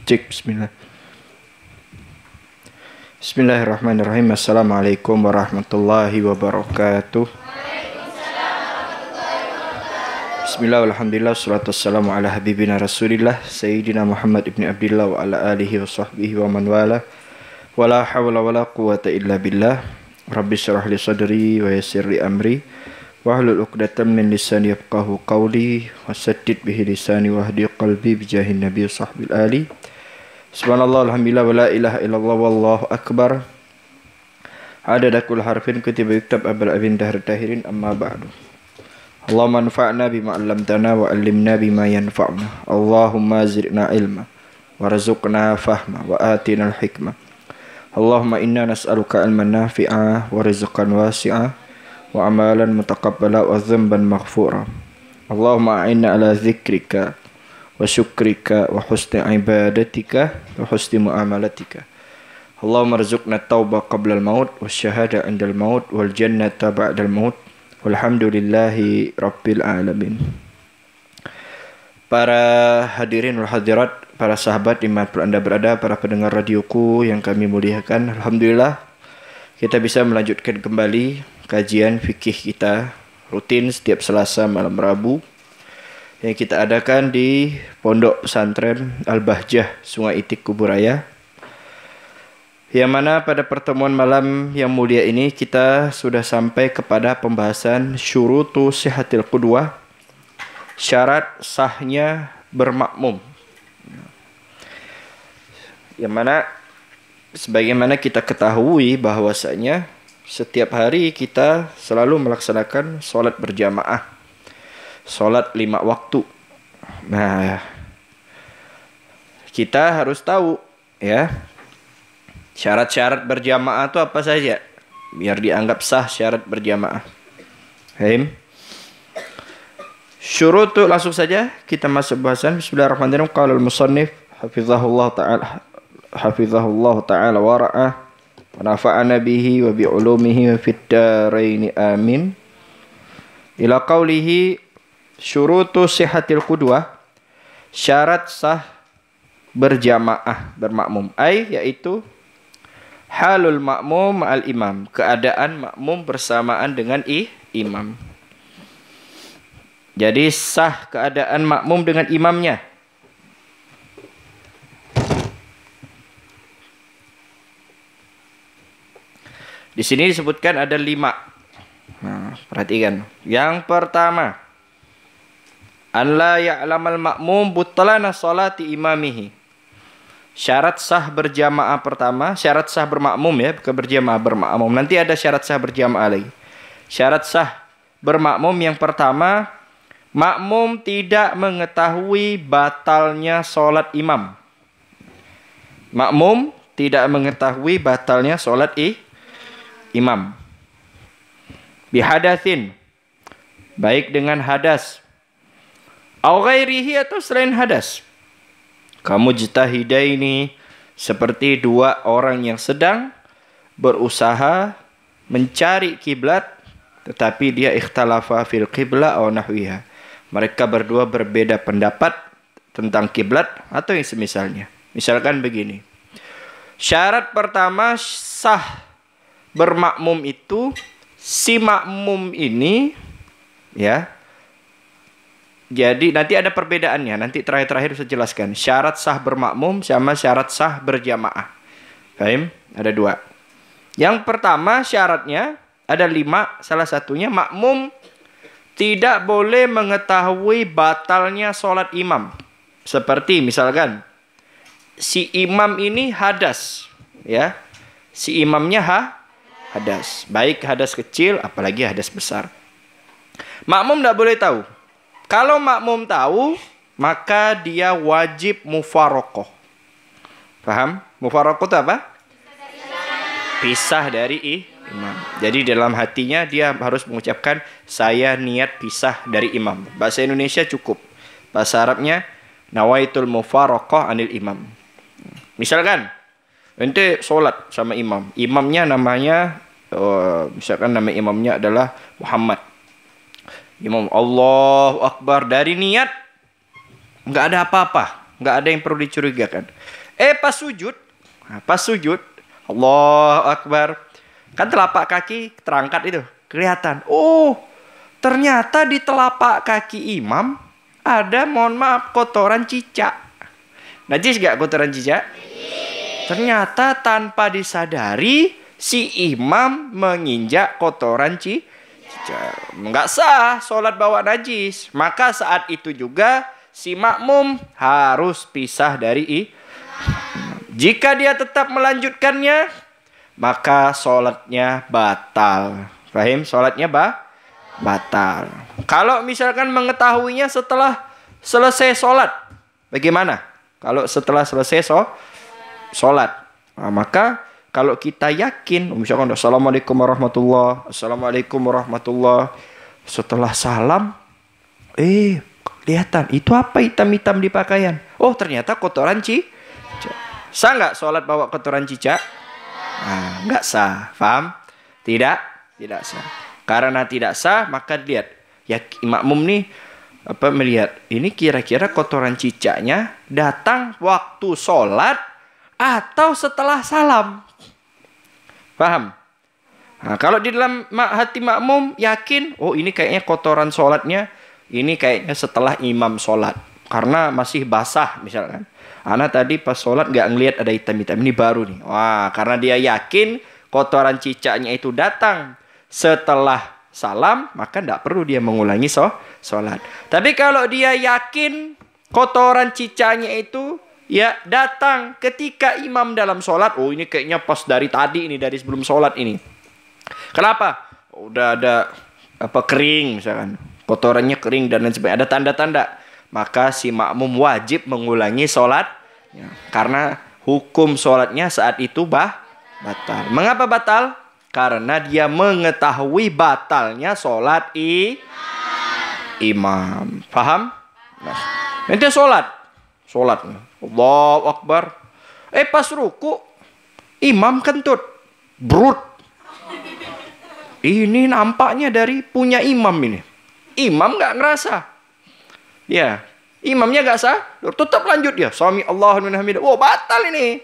Cek bismillah. Bismillahirrahmanirrahim. Assalamualaikum warahmatullahi wabarakatuh. Bismillah, alhamdulillah, salatu wassalamu ala habibina rasulillah Sayyidina Muhammad ibn Abdillah wa ala alihi wa sahbihi wa man wala. Wa la hawla wa la quwata illa billah. Rabbi syrah li sadri wa yassir li amri wahlul 'uqdatam min lisani yafqahu qawli wasaddid bihi lisani wahdi qalbi bijahin nabiy sahbil ali. Subhanallah, alhamdulillah, wa la ilaha illallah, wallahu akbar. Adada kulli harfin kutiba yuktab abal abin dahr tahirin, amma ba'du. Allahumma anfa'na bima 'allamtana wa 'allimna bima yanfa'una. Allahumma zidna ilma warzuqna fahma wa atina al-hikmah. Allahumma inna nas'aluka ilman nafi'a wa rizqan wasi'a wa amalan mutaqabbala wa dhanban maghfura. Allahumma a'inna ala dzikrika wa syukrika wa husni ibadatika wa husni muamalatika. Allahumma rzuqna tauba qabla al-maut wa syahada 'inda al-maut wal jannata ba'da al-maut walhamdulillahi rabbil alamin. Para hadirin wal hadirat, para sahabat dimanapun Anda berada, para pendengar radioku yang kami muliakan, alhamdulillah kita bisa melanjutkan kembali kajian fikih kita rutin setiap Selasa malam Rabu yang kita adakan di Pondok Pesantren Al-Bahjah Sungai Itik Kuburaya. Yang mana pada pertemuan malam yang mulia ini kita sudah sampai kepada pembahasan syurutu sihatil qudwah, syarat sahnya bermakmum. Yang mana sebagaimana kita ketahui bahwasanya setiap hari kita selalu melaksanakan sholat berjamaah, sholat 5 waktu. Nah, kita harus tahu ya, syarat-syarat berjamaah itu apa saja biar dianggap sah syarat berjamaah. Syurutu, langsung saja kita masuk bahasan. Bismillahirrahmanirrahim. Qala al-musannif hafizahullah ta'ala wa ra'ah wa nafa'ana bihi wa bi ulumihi wa fid darain amin. Ila qawlihi syurutu sihatil qudwah, syarat sah berjamaah bermakmum, yaitu halul makmum ma'al imam, keadaan makmum bersamaan dengan imam. Jadi sah keadaan makmum dengan imamnya. Di sini disebutkan ada 5. Nah, perhatikan. Yang pertama, an la ya'lamal makmum butlana salati imamihi. Syarat sah berjamaah pertama, syarat sah bermakmum ya, bukan berjamaah, bermakmum. Nanti ada syarat sah berjamaah lagi. Syarat sah bermakmum yang pertama, makmum tidak mengetahui batalnya sholat imam. Makmum tidak mengetahui batalnya sholat imam. Bihadatsin, baik dengan hadas, au ghairihi, atau selain hadas. Kamu jitahidaini, seperti 2 orang yang sedang berusaha mencari kiblat, tetapi dia ikhtalafa fil qibla aw nahwiha. Mereka berdua berbeda pendapat tentang kiblat atau yang semisalnya. Misalkan begini. Syarat pertama sah bermakmum itu, si makmum ini ya. Jadi nanti ada perbedaannya. Nanti terakhir saya jelaskan. Syarat sah bermakmum sama syarat sah berjamaah. Paham? Ada 2. Yang pertama syaratnya ada 5. Salah satunya makmum tidak boleh mengetahui batalnya sholat imam. Seperti misalkan si imam ini hadas, ya. Si imamnya hadas. Baik hadas kecil apalagi hadas besar. Makmum tidak boleh tahu. Kalau makmum tahu, maka dia wajib mufarokoh. Paham? Mufarokoh itu apa? Pisah dari imam. Jadi dalam hatinya dia harus mengucapkan, saya niat pisah dari imam. Bahasa Indonesia cukup. Bahasa Arabnya, nawaitul mufarokoh anil imam. Misalkan, ente sholat sama imam. Imamnya namanya, misalkan nama imamnya adalah Muhammad. Imam Allahu Akbar, dari niat nggak ada apa-apa. nggak ada yang perlu dicurigakan. Pas sujud, Allahu Akbar. Kan telapak kaki terangkat itu, kelihatan. Oh, ternyata di telapak kaki imam ada, mohon maaf, kotoran cicak. Najis gak kotoran cicak? Ternyata tanpa disadari si imam menginjak kotoran cicak. Nggak sah sholat bawa najis. Maka saat itu juga si makmum harus pisah dari Jika dia tetap melanjutkannya, maka sholatnya batal. Paham? Sholatnya batal. Kalau misalkan mengetahuinya setelah selesai sholat, bagaimana? Kalau setelah selesai sholat, nah, maka kalau kita yakin, misalkan Assalamualaikum warahmatullah, setelah salam, kelihatan itu apa hitam-hitam di pakaian? Oh, ternyata kotoran cicak. Sah nggak sholat bawa kotoran cicak? Nah, nggak sah, paham? Tidak sah. Karena tidak sah, maka lihat, ya makmum nih melihat ini kira-kira kotoran cicaknya datang waktu sholat atau setelah salam. Paham? Nah, kalau di dalam hati makmum yakin, oh ini kayaknya kotoran sholatnya, ini kayaknya setelah imam sholat. Karena masih basah misalkan. Ana tadi pas sholat nggak ngelihat ada hitam-hitam, ini baru nih. Wah, karena dia yakin kotoran cicaknya itu datang setelah salam, maka tidak perlu dia mengulangi sholat. Tapi kalau dia yakin kotoran cicaknya itu ya datang ketika imam dalam sholat, oh ini kayaknya pas dari tadi ini, dari sebelum sholat ini. Kenapa? Udah ada kering misalkan, kotorannya kering dan lain sebagainya, ada tanda-tanda. Maka si makmum wajib mengulangi sholat ya, karena hukum sholatnya saat itu batal. Mengapa batal? Karena dia mengetahui batalnya sholat imam. Paham? Nah, nanti sholat Allahu Akbar. Pas ruku imam kentut brut. Ini nampaknya dari punya imam ini. Imam nggak ngerasa. Ya, imamnya gak sah, tetap lanjut dia. Sami Allahu liman hamidah. Wow, batal ini.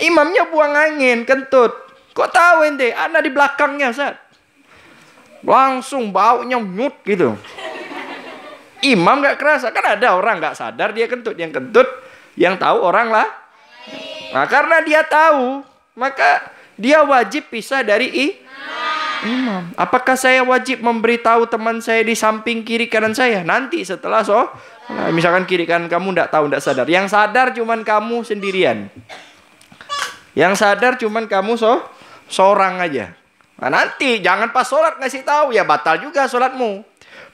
Imamnya buang angin, kentut. Kok tahu ente? Ada di belakangnya, Ustaz. Langsung baunya nyut gitu. Imam gak kerasa. Kan ada orang gak sadar dia kentut. Yang kentut, yang tahu orang lah. Nah, karena dia tahu, maka dia wajib pisah dari imam. Apakah saya wajib memberitahu teman saya di samping kiri kanan saya? Nanti setelah misalkan kiri kanan kamu tidak tahu, tidak sadar. Yang sadar cuman kamu sendirian. Yang sadar cuman kamu seorang aja. Nah, nanti jangan pas sholat ngasih tahu, ya batal juga sholatmu.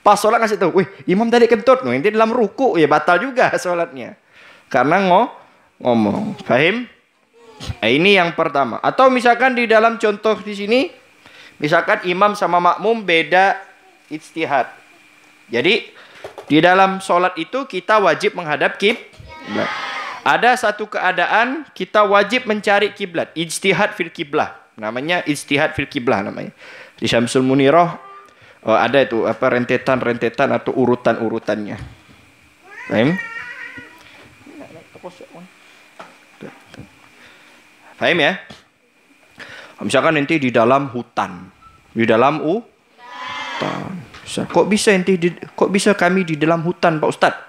Pas sholat ngasih tahu, wih imam tadi kentut, nanti dalam ruku ya batal juga sholatnya. Karena ngomong. Paham? Nah, ini yang pertama. Atau misalkan di dalam contoh di sini, misalkan imam sama makmum beda ijtihad. Jadi di dalam sholat itu kita wajib menghadap kiblat. Ada satu keadaan kita wajib mencari kiblat. Ijtihad fil kiblah. Namanya ijtihad fil kiblah namanya. Di Syamsul Munirah ada itu rentetan-rentetan atau urutan-urutannya. Paham? Paham ya? Misalkan nanti di dalam hutan. Di dalam hutan. Kok bisa kami di dalam hutan, Pak Ustadz?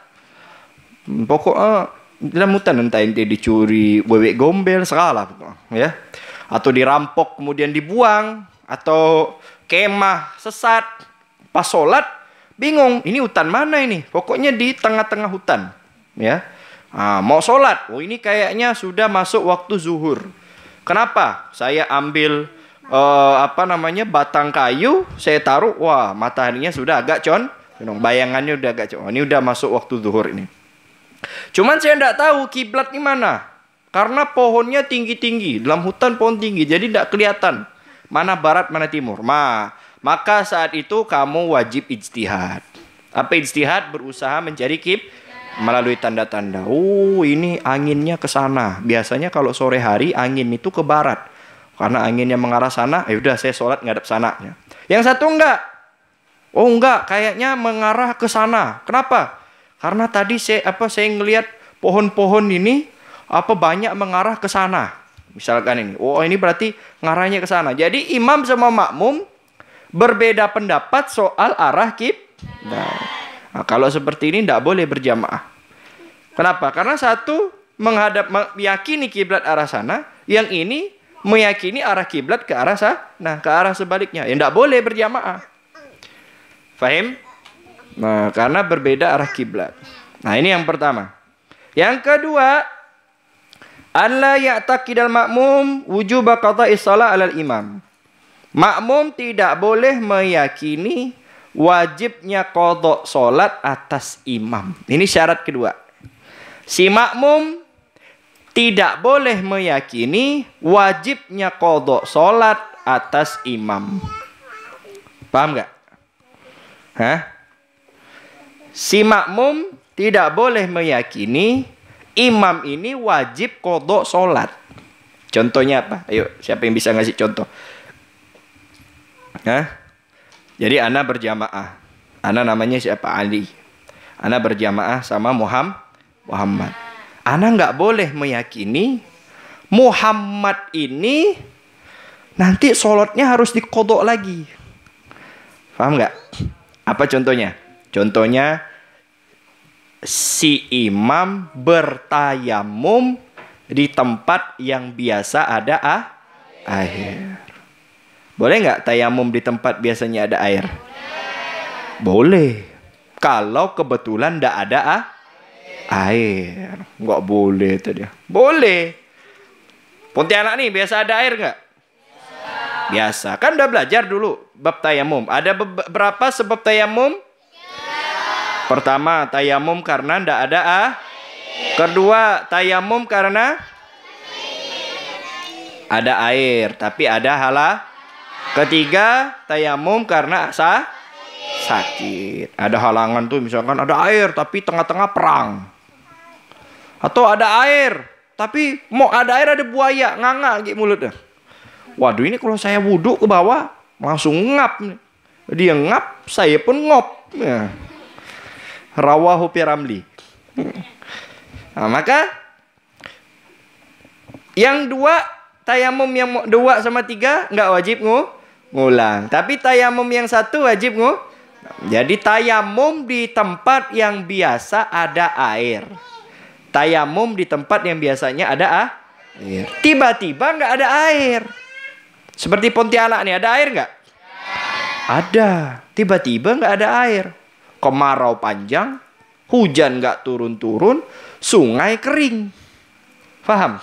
Pokoknya di dalam hutan entah ente dicuri bebek gombel segala ya. Atau dirampok kemudian dibuang, atau kemah sesat pas sholat bingung, ini hutan mana ini? Pokoknya di tengah-tengah hutan ya. Mau sholat, oh ini kayaknya sudah masuk waktu zuhur. Kenapa? Saya ambil batang kayu, saya taruh, wah mataharinya sudah agak bayangannya udah agak ini udah masuk waktu zuhur ini. Cuman saya tidak tahu kiblat di mana, karena pohonnya tinggi-tinggi, dalam hutan pohon tinggi, jadi tidak kelihatan mana barat mana timur. Maka saat itu kamu wajib ijtihad. Apa ijtihad? Berusaha mencari melalui tanda-tanda. Oh ini anginnya ke sana. Biasanya kalau sore hari angin itu ke barat. Karena anginnya mengarah sana, ya udah saya sholat ngadep sana. Yang satu enggak. Kayaknya mengarah ke sana. Kenapa? Karena tadi saya ngelihat pohon-pohon ini banyak mengarah ke sana. Misalkan ini, ini berarti ngarahnya ke sana. Jadi imam sama makmum berbeda pendapat soal arah kiblat. Nah, kalau seperti ini tidak boleh berjamaah. Kenapa? Karena satu meyakini kiblat arah sana, yang ini meyakini arah kiblat ke arah sana, ke arah sebaliknya. Ya tidak boleh berjamaah. Fahim? Nah, karena berbeda arah kiblat. Nah, ini yang pertama. Yang kedua, an la ya'taqidal makmum wujub qada'is shalah 'alal imam. Makmum tidak boleh meyakini wajibnya qada salat atas imam. Ini syarat kedua. Si makmum tidak boleh meyakini wajibnya qada salat atas imam. Paham enggak? Si makmum tidak boleh meyakini imam ini wajib qada salat. Contohnya apa? Ayo, siapa yang bisa ngasih contoh? Jadi ana berjamaah. Ana namanya siapa? Ali. Ana berjamaah sama Muhammad. Ana nggak boleh meyakini Muhammad ini nanti sholatnya harus diqadha lagi. Paham nggak? Apa contohnya? Contohnya si imam bertayamum di tempat yang biasa ada air. Boleh nggak tayamum di tempat biasanya ada air? Boleh. Kalau kebetulan nggak ada air. Nggak boleh tadi. Boleh. Pontianak nih biasa ada air nggak? Biasa. Kan udah belajar dulu bab tayamum. Ada berapa sebab tayamum? Pertama, tayamum karena ndak ada Kedua, tayamum karena ada air tapi ada hala. Ketiga, tayamum karena sakit. Ada halangan tuh, misalkan ada air tapi tengah-tengah perang. Atau ada air tapi mau ada air ada buaya nganga gitu mulutnya. Waduh, ini kalau saya wudhu ke bawah langsung ngap. Dia ngap, saya pun ngop. Ya. Rawahu Piramli. Nah, maka yang dua, tayamum yang 2 sama 3 nggak wajib ngulang. Tapi tayamum yang 1 wajib Jadi tayamum di tempat yang biasa ada air. Tayamum di tempat yang biasanya ada air. Tiba-tiba nggak ada air. Seperti Pontianak nih, ada air nggak? Ada. Tiba-tiba nggak ada air. Kemarau panjang, hujan nggak turun-turun, sungai kering. Paham?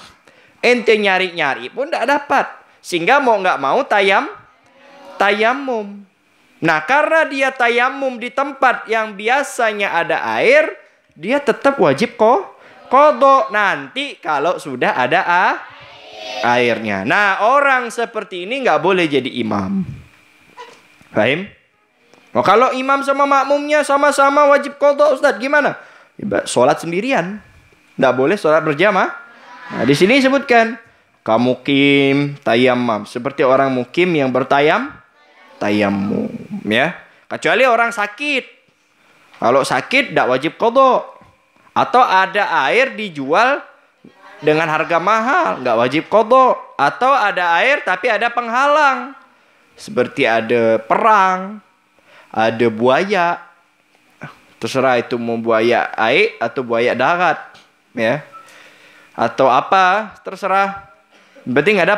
Ente nyari-nyari pun nggak dapat. Sehingga mau nggak mau tayamum. Nah, karena dia tayamum di tempat yang biasanya ada air, dia tetap wajib qadha nanti kalau sudah ada airnya. Nah, orang seperti ini nggak boleh jadi imam. Paham? Oh, kalau imam sama makmumnya sama-sama wajib qadha, Ustaz, gimana? Ya, sholat sendirian. Nggak boleh sholat berjamaah. Nah, di sini disebutkan kamukim tayammum, seperti orang mukim yang tayamum, ya. Kecuali orang sakit. Kalau sakit tidak wajib qadha. Atau ada air dijual dengan harga mahal, nggak wajib qadha. Atau ada air tapi ada penghalang. Seperti ada perang, ada buaya. Terserah itu mau buaya air atau buaya darat, ya. Atau apa, terserah. Berarti nggak ada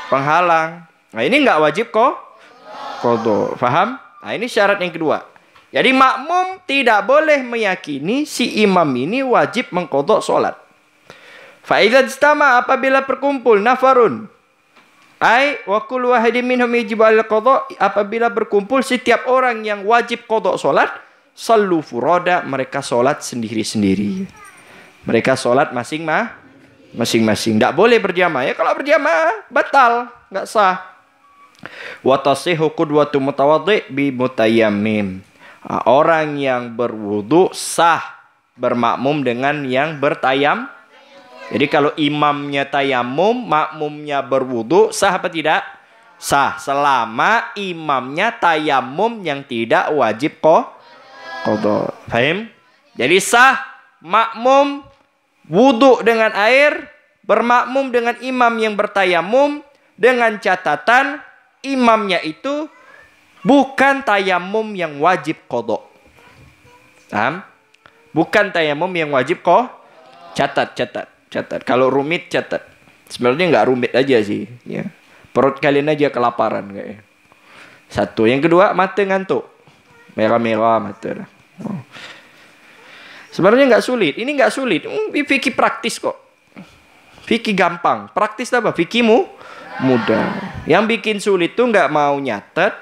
penghalang. Nah, ini nggak wajib qadha. Paham? Nah, ini syarat yang kedua. Jadi makmum tidak boleh meyakini si imam ini wajib mengqadha sholat. Fa idza ijtama, apabila berkumpul nafarun, wa kullu wahidin minhum yajibu al-qadha, apabila berkumpul setiap orang yang wajib qadha sholat, sallu furada, mereka sholat sendiri-sendiri. Mereka sholat masing-masing. Tidak boleh berjamaah. Ya, kalau berjamaah batal, nggak sah. Wa tasihhu qudwatu mutawaddi bi mutayammim. Orang yang berwudu sah bermakmum dengan yang bertayam. Jadi kalau imamnya tayamum, makmumnya berwudu, sah apa tidak? Sah, selama imamnya tayamum yang tidak wajib qadha. Paham? Jadi sah makmum wudhu dengan air, bermakmum dengan imam yang bertayamum, dengan catatan imamnya itu bukan tayamum yang wajib qadha. Paham? Bukan tayamum yang wajib kok. Catat. Kalau rumit catat. Sebenarnya nggak rumit aja sih. Ya. Perut kalian aja kelaparan kayaknya. Satu. Yang kedua, mata ngantuk. Merah-merah mata. Oh. Sebenarnya nggak sulit. Ini nggak sulit. Fikih praktis kok. Fikih gampang. Praktis apa? Fikihmu mudah. Yang bikin sulit tuh nggak mau nyatet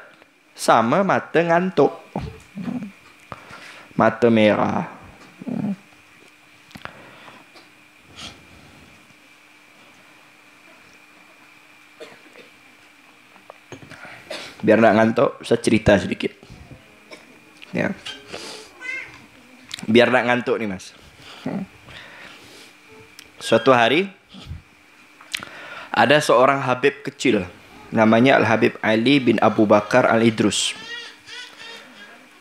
sama mata ngantuk. Mata merah. Biar nggak ngantuk, saya cerita sedikit. Ya. Biar nggak ngantuk nih mas. Suatu hari ada seorang Habib kecil, namanya Al-Habib Ali bin Abu Bakar Al-Idrus.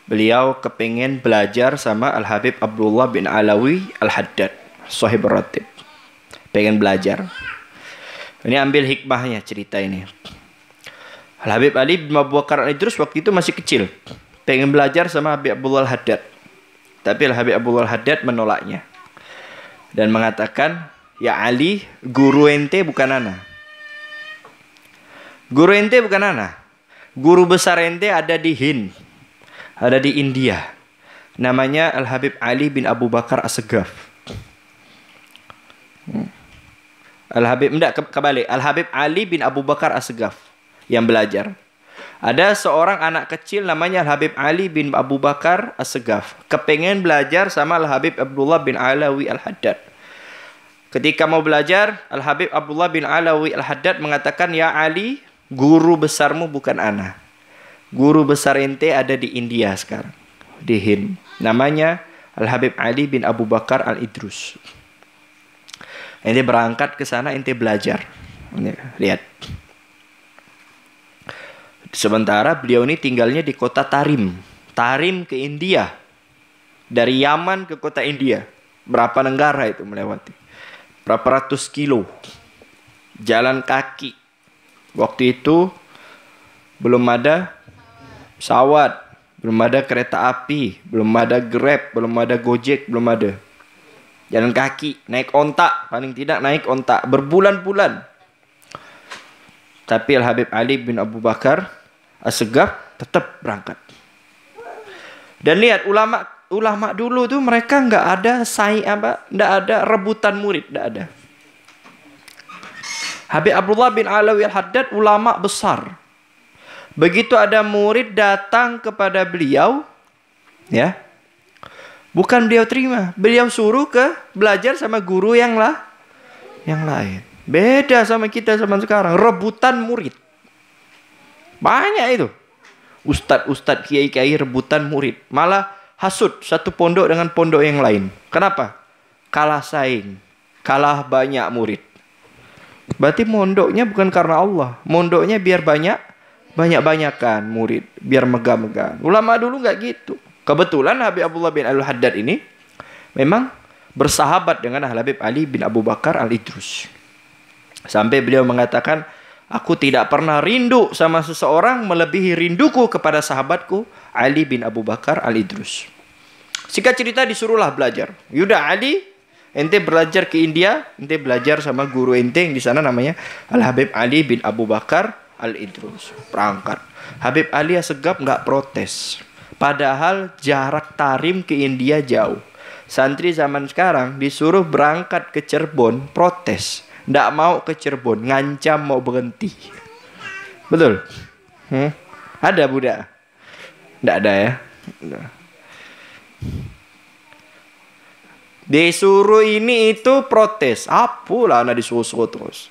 Beliau kepengen belajar sama Al-Habib Abdullah bin Alawi Al-Haddad, Sahib Ratib. Pengen belajar. Ini ambil hikmahnya cerita ini. Al-Habib Ali bin Abu Bakar Al-Idrus waktu itu masih kecil. Pengen belajar sama Habib Abdullah Al-Haddad. Tapi Al-Habib Abdullah Al-Haddad menolaknya. Dan mengatakan, ya Ali, guru ente bukan ana. Guru ente bukan ana. Guru besar ente ada di Hind. Ada di India. Namanya Al-Habib Ali bin Abu Bakar As-Segaf. Kembali. Al-Habib Ali bin Abu Bakar As-Segaf yang belajar. Ada seorang anak kecil namanya Al-Habib Ali bin Abu Bakar As-Segaf. Kepengen belajar sama Al-Habib Abdullah bin Alawi Al-Haddad. Ketika mau belajar, Al-Habib Abdullah bin Alawi Al-Haddad mengatakan, ya Ali, guru besarmu bukan ana. Guru besar ente ada di India sekarang. Di Hind. Namanya Al-Habib Ali bin Abu Bakar Al-Idrus. Ente berangkat ke sana, ente belajar. Lihat. Sementara beliau ini tinggalnya di kota Tarim. Tarim ke India. Dari Yaman ke kota India. Berapa negara itu melewati? Berapa ratus kilo. Jalan kaki. Waktu itu belum ada pesawat, belum ada kereta api, belum ada Grab, belum ada Gojek, belum ada. Jalan kaki, naik ontak, paling tidak naik ontak berbulan-bulan. Tapi Al-Habib Ali bin Abu Bakar As-Segaf tetap berangkat. Dan lihat ulama dulu tuh mereka nggak ada nggak ada rebutan murid, nggak ada. Habib Abdullah bin Alawi Al-Haddad ulama besar. Begitu ada murid datang kepada beliau, ya, bukan beliau terima, beliau suruh ke belajar sama guru yang lain. Beda sama kita zaman sekarang, rebutan murid. Banyak itu. Ustadz, kiai-kiai rebutan murid. Malah hasut satu pondok dengan pondok yang lain. Kenapa? Kalah saing, kalah banyak murid. Berarti mondoknya bukan karena Allah, mondoknya biar banyak-banyakan murid, biar megah-megah. Ulama dulu nggak gitu. Kebetulan Habib Abdullah bin Al-Haddad ini memang bersahabat dengan Habib Ali bin Abu Bakar Al-Idrus. Sampai beliau mengatakan, aku tidak pernah rindu sama seseorang melebihi rinduku kepada sahabatku Ali bin Abu Bakar Al-Idrus. Singkat cerita disuruhlah belajar. Yuda Ali, ente belajar ke India, ente belajar sama guru ente yang di sana namanya Al-Habib Ali bin Abu Bakar Al-Idrus. Berangkat. Habib Ali As-Segaf nggak protes. Padahal jarak Tarim ke India jauh. Santri zaman sekarang disuruh berangkat ke Cirebon, protes. Nggak mau ke Cirebon, ngancam mau berhenti. Betul? Ada budak? Nggak ada ya? Disuruh ini itu protes. Apalah anak disuruh terus.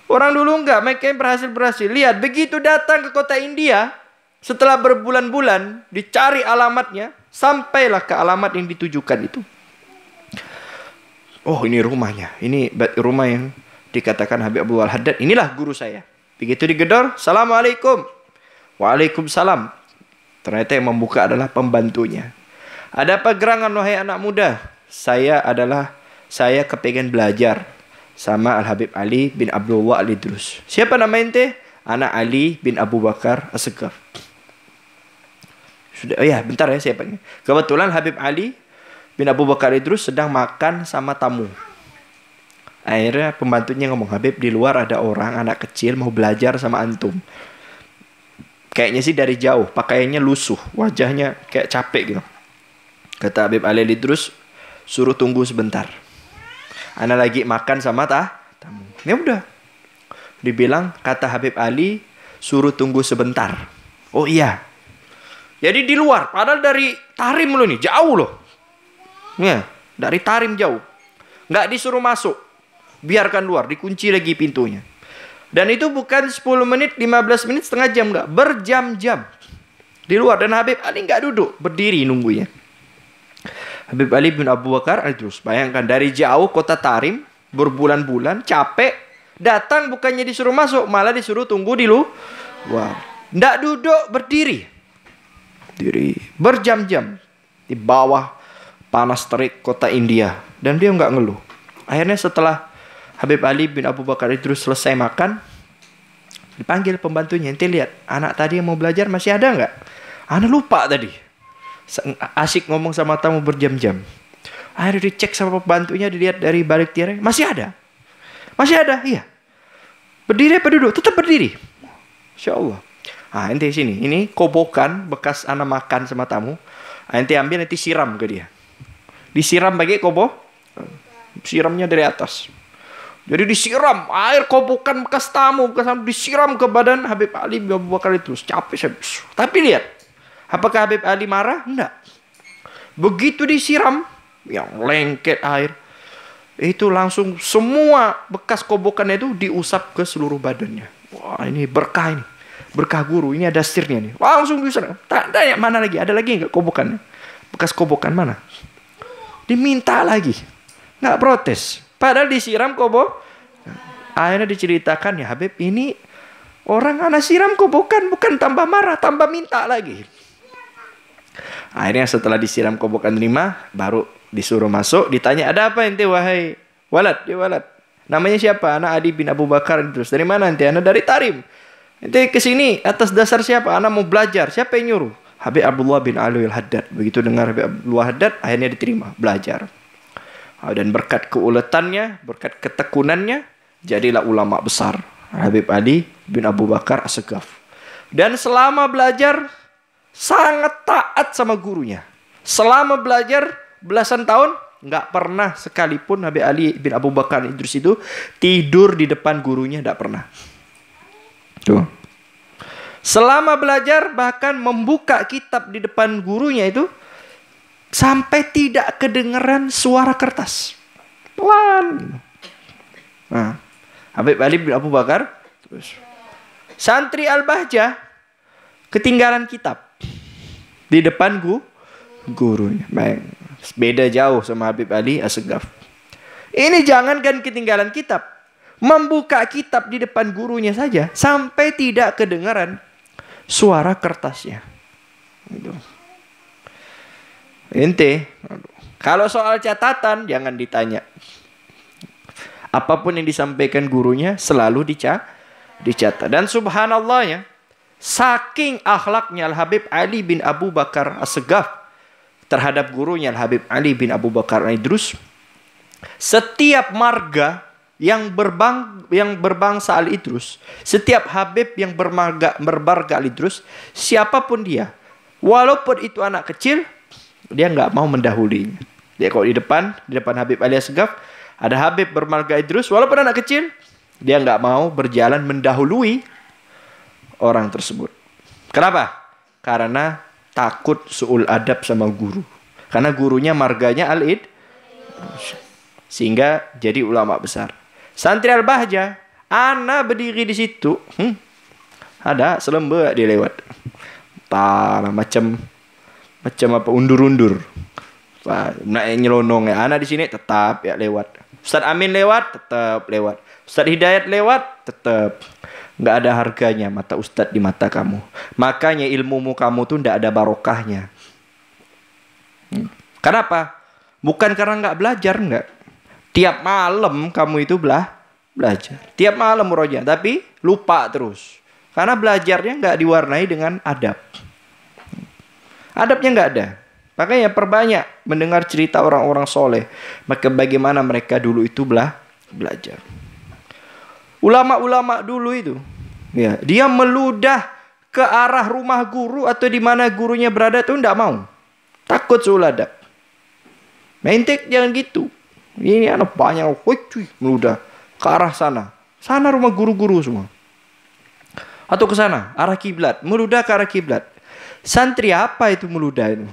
Orang dulu enggak, mereka yang berhasil. Lihat, begitu datang ke kota India, setelah berbulan-bulan dicari alamatnya, sampailah ke alamat yang ditujukan itu. Oh, ini rumahnya. Ini rumah yang dikatakan Habib Abdullah Al-Haddad. Inilah guru saya. Begitu digedor, Assalamualaikum. Waalaikumsalam. Ternyata yang membuka adalah pembantunya. Ada apa gerangan wahai anak muda? saya kepengen belajar sama Al-Habib Ali bin Abdullah Al-Idrus. Siapa nama ente? Anak Ali bin Abu Bakar As-Segaf. Sudah, oh ya, bentar ya saya panggil. Kebetulan Habib Ali bin Abu Bakar Idrus sedang makan sama tamu. Akhirnya pembantunya ngomong, Habib, di luar ada orang anak kecil mau belajar sama antum. Kayaknya sih dari jauh, pakaiannya lusuh, wajahnya kayak capek gitu. Kata Habib Ali Idrus, suruh tunggu sebentar. Ana lagi makan sama tamu. Ya udah. Dibilang kata Habib Ali suruh tunggu sebentar. Oh iya. Jadi di luar, padahal dari Tarim loh nih, jauh loh. Ya, dari Tarim jauh. Nggak disuruh masuk. Biarkan luar, dikunci lagi pintunya. Dan itu bukan 10 menit, 15 menit, setengah jam nggak, berjam-jam. Di luar, dan Habib Ali nggak duduk, berdiri nunggunya. Habib Ali bin Abu Bakar Al-Idrus. Bayangkan dari jauh kota Tarim, berbulan-bulan, capek, datang bukannya disuruh masuk, malah disuruh tunggu di luar. Nggak duduk, berdiri. Berjam-jam. Di bawah panas terik kota India. Dan dia nggak ngeluh. Akhirnya setelah Habib Ali bin Abu Bakar Idrus selesai makan, dipanggil pembantunya. Ente lihat, anak tadi yang mau belajar masih ada nggak? Anak lupa tadi. Asik ngomong sama tamu berjam-jam. Akhirnya dicek sama pembantunya, dilihat dari balik tirai, masih ada, iya. Berdiri apa duduk? Tetap berdiri. Insya Allah. Ente sini, ini kobokan bekas anak makan sama tamu. Ente ambil, nanti siram ke dia. Disiram pakai kobok, siramnya dari atas. Jadi disiram air kobokan bekas tamu, disiram ke badan Habib Ali bin Abu Bakar itu. Capek. Tapi lihat. Apakah Habib Ali marah? Enggak. Begitu disiram, yang lengket air, itu langsung semua bekas kobokan itu diusap ke seluruh badannya. Wah, ini berkah ini. Berkah guru, ini ada sirnya nih. Langsung diusap. Tanya, mana lagi? Ada lagi enggak kobokannya? Bekas kobokan mana? Diminta lagi. Enggak protes. Padahal disiram kobok. Akhirnya diceritakan, ya Habib, ini orang anak siram kobokan, bukan tambah marah, tambah minta lagi. Akhirnya setelah disiram kobokan terima, baru disuruh masuk. Ditanya, ada apa ente wahai walad? Dia walad. Namanya siapa? Anak Ali bin Abu Bakar. Terus dari mana ente? Anak dari Tarim. Ente kesini atas dasar siapa? Anak mau belajar. Siapa yang nyuruh? Habib Abdullah bin Ali Al-Haddad. Begitu dengar Habib Abdullah Haddad, akhirnya diterima belajar. Dan berkat keuletannya, berkat ketekunannya, jadilah ulama besar Habib Ali bin Abu Bakar As-Segaf. Dan selama belajar sangat taat sama gurunya. Selama belajar belasan tahun, nggak pernah sekalipun Habib Ali bin Abu Bakar Idrus itu tidur di depan gurunya, nggak pernah. Tuh. Selama belajar bahkan membuka kitab di depan gurunya itu sampai tidak kedengeran suara kertas. Pelan. Nah, Habib Ali bin Abu Bakar terus. Santri Al-Bahjah ketinggalan kitab di depan gurunya. Baik. Beda jauh sama Habib Ali As-Segaf. Ini jangankan ketinggalan kitab, membuka kitab di depan gurunya saja sampai tidak kedengaran suara kertasnya. Gitu. Ente, kalau soal catatan jangan ditanya. Apapun yang disampaikan gurunya selalu dicatat. Dan subhanallah ya, saking akhlaknya Al-Habib Ali bin Abu Bakar As-Segaf terhadap gurunya Al-Habib Ali bin Abu Bakar Idrus, setiap marga yang berbangsa Al-Idrus, setiap Habib yang bermarga Al-Idrus, siapapun dia, walaupun itu anak kecil, dia nggak mau mendahulinya. Dia kalau di depan Habib Ali As-Segaf, ada Habib bermarga Idrus, walaupun anak kecil, dia nggak mau berjalan mendahului orang tersebut. Kenapa? Karena takut su'ul adab sama guru. Karena gurunya marganya Al-Id, sehingga jadi ulama besar. Santri Al-Bahjah, ana berdiri di situ, ada selembek dia lewat, macam apa undur-undur, nak nyelonong ya. Ana di sini tetap ya lewat. Ustaz Amin lewat, tetap lewat. Ustaz Hidayat lewat, tetap. Nggak ada harganya mata Ustaz di mata kamu. Makanya ilmumu kamu tuh nggak ada barokahnya. Kenapa? Bukan karena nggak belajar, nggak. Tiap malam kamu itu belajar. Tiap malam murojaah, tapi lupa terus. Karena belajarnya nggak diwarnai dengan adab. Adabnya nggak ada. Makanya perbanyak mendengar cerita orang-orang soleh. Maka bagaimana mereka dulu itu belajar. Ulama-ulama dulu itu, ya, dia meludah ke arah rumah guru atau di mana gurunya berada tuh tidak mau. Takut suul adab. Mentek jangan gitu. Ini anak banyak, cuy, meludah ke arah sana. Sana rumah guru-guru semua. Atau ke sana, arah kiblat, meludah ke arah kiblat. Santri apa itu meludah itu?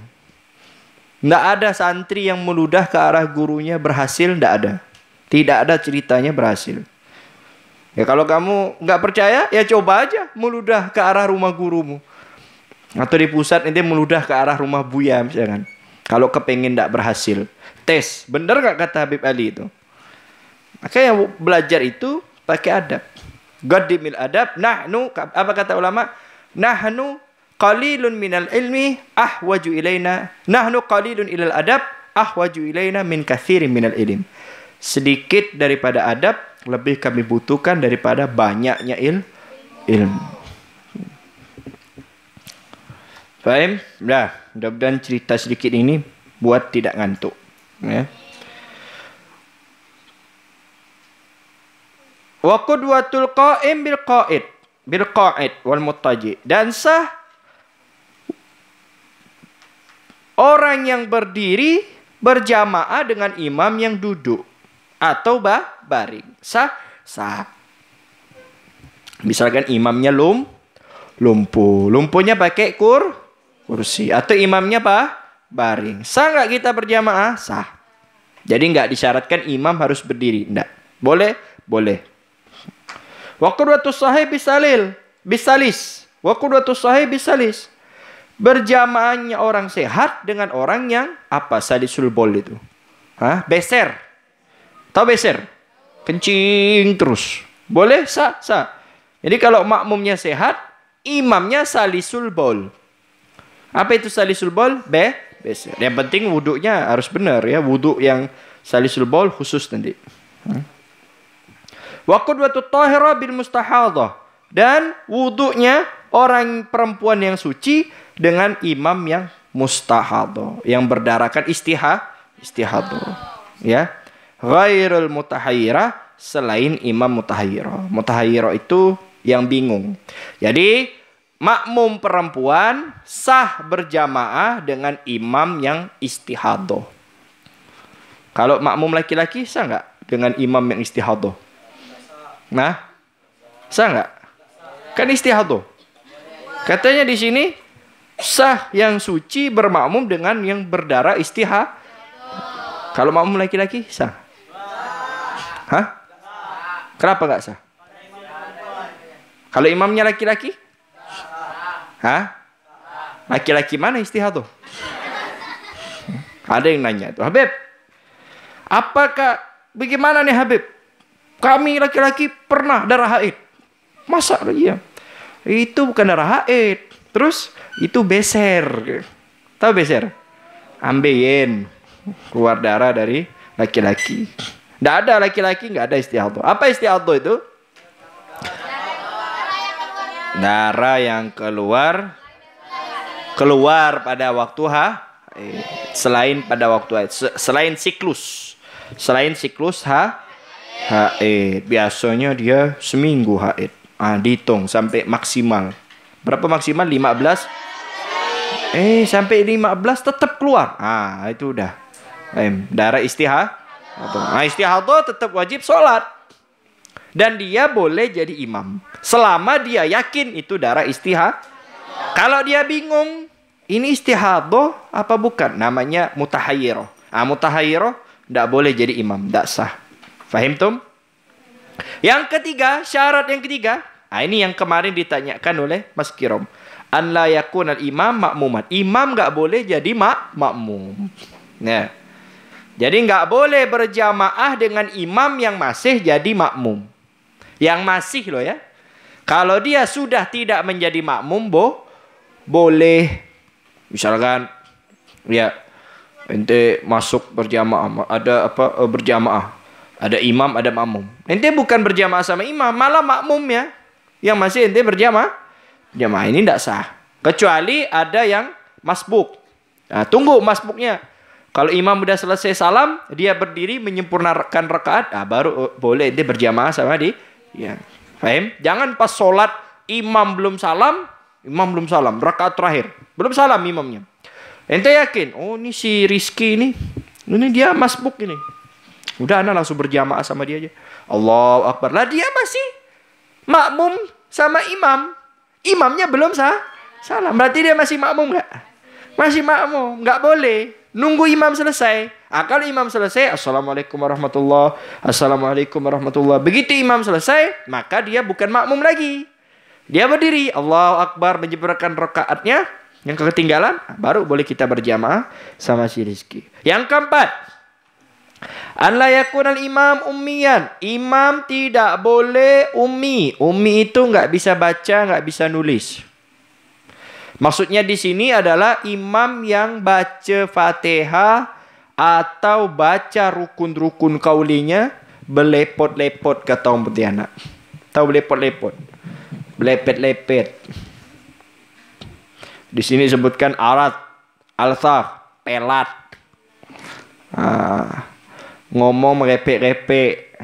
Tidak ada santri yang meludah ke arah gurunya berhasil, tidak ada. Tidak ada ceritanya berhasil. Ya kalau kamu nggak percaya, ya coba aja meludah ke arah rumah gurumu. Atau di pusat nanti meludah ke arah rumah Buya misalkan. Kalau kepengen tidak berhasil. Tes, benar nggak kata Habib Ali itu? Makanya belajar itu pakai adab. Qaddimil adab, nahnu, apa kata ulama? Nahnu qalilun minal ilmi ahwaju ilaina. Nahnu qalilun ilal adab ahwaju ilaina min katsirin minal ilm. Sedikit daripada adab lebih kami butuhkan daripada banyaknya ilmu. Faham? Dah, mudah-mudahan cerita sedikit ini buat tidak ngantuk, ya. Wa qudwatul qa'im bil qa'id wal muttaji. Dan sah orang yang berdiri berjamaah dengan imam yang duduk atau baring. Sah. Misalkan imamnya lumpuh. Lumpuhnya pakai kursi atau imamnya baring. Sah nggak kita berjamaah? Sah. Jadi nggak disyaratkan imam harus berdiri. Nggak. Boleh. Wa qudwatus sahih bisalis. Wa qudwatus sahih bisalis. Berjamaahnya orang sehat dengan orang yang apa? Salisul bol itu. Beser. Tahu beser? Kencing terus. Boleh? Sah. Jadi kalau makmumnya sehat, imamnya salisul bol. Apa itu salisul bol? Beser. Yang penting wuduknya harus benar ya. Wuduk yang salisul bol khusus nanti. Wa qudwatut tahira bil mustahadah. Dan wuduknya orang perempuan yang suci dengan imam yang mustahadah, yang berdarakan istihadah. Ya. Ghairul mutahayyirah, selain imam mutahayyirah. Mutahayyirah itu yang bingung. Jadi makmum perempuan sah berjamaah dengan imam yang istihadah. Kalau makmum laki-laki sah nggak dengan imam yang istihadah? Nah, sah nggak? Kan istihadah. Katanya di sini sah yang suci bermakmum dengan yang berdarah istihadah. Kalau makmum laki-laki sah? Kenapa nggak sah? Kalau imamnya laki-laki? Laki-laki mana istihadah? Ada yang nanya itu, Habib, apakah bagaimana nih Habib? Kami laki-laki pernah darah haid. Masa? Iya. Itu bukan darah haid. Terus itu beser. Tahu beser? Ambeien. Keluar darah dari laki-laki. Tidak ada laki-laki, nggak ada istihadah. Apa istihadah itu? Darah yang keluar pada waktu selain pada waktu haid. Selain siklus haid. Biasanya dia seminggu haid. Dihitung sampai maksimal. Berapa maksimal? 15. Sampai 15 tetap keluar. Itu udah. Darah istihadah. Istihadah tetap wajib sholat. Dan dia boleh jadi imam. Selama dia yakin itu darah istihadah. Kalau dia bingung, ini istihadah apa bukan? Namanya mutahayyirah. Mutahayyirah tidak boleh jadi imam. Tidak sah. Fahim tum? Yang ketiga, syarat yang ketiga. Ini yang kemarin ditanyakan oleh Mas Kirom. An la yakunal imam makmuman. Imam nggak boleh jadi makmum. Nah, jadi nggak boleh berjamaah dengan imam yang masih jadi makmum. Yang masih loh ya. Kalau dia sudah tidak menjadi makmum, boleh. Misalkan, ya, Ente masuk berjamaah, ada apa berjamaah. Ada imam, ada makmum. Ente bukan berjamaah sama imam, malah makmum ya. Yang masih ente berjamaah. Jamaah ini tidak sah. Kecuali ada yang masbuk. Nah, tunggu masbuknya. Kalau imam udah selesai salam, dia berdiri menyempurnakan rakaat, baru boleh ente berjamaah sama dia. Ya. Paham? Jangan pas sholat imam belum salam, rakaat terakhir. Belum salam imamnya. Ente yakin, oh ini si Rizky ini dia masbuk ini. Udah anak langsung berjamaah sama dia aja. Allahu Akbar. Lah dia masih makmum sama imam. Imamnya belum salam. Berarti dia masih makmum enggak? Masih makmum. Enggak boleh. Nunggu imam selesai. Kalau imam selesai, Assalamualaikum warahmatullahi. Assalamualaikum warahmatullahi. Begitu imam selesai, maka dia bukan makmum lagi. Dia berdiri. Allahu Akbar. Menyempurnakan rakaatnya. Yang ketinggalan, baru boleh kita berjamaah sama si Rizky. Yang keempat. An la yakunal imam ummiyan. Imam tidak boleh ummi. Ummi itu nggak bisa baca, nggak bisa nulis. Maksudnya di sini adalah imam yang baca Fatihah atau baca rukun-rukun kaulinya belepot-lepot kata orang Pontianak. Tahu belepot-lepot? Belepet-lepet. Di sini disebutkan arat, alsah, pelat. Ngomong merepek-repek,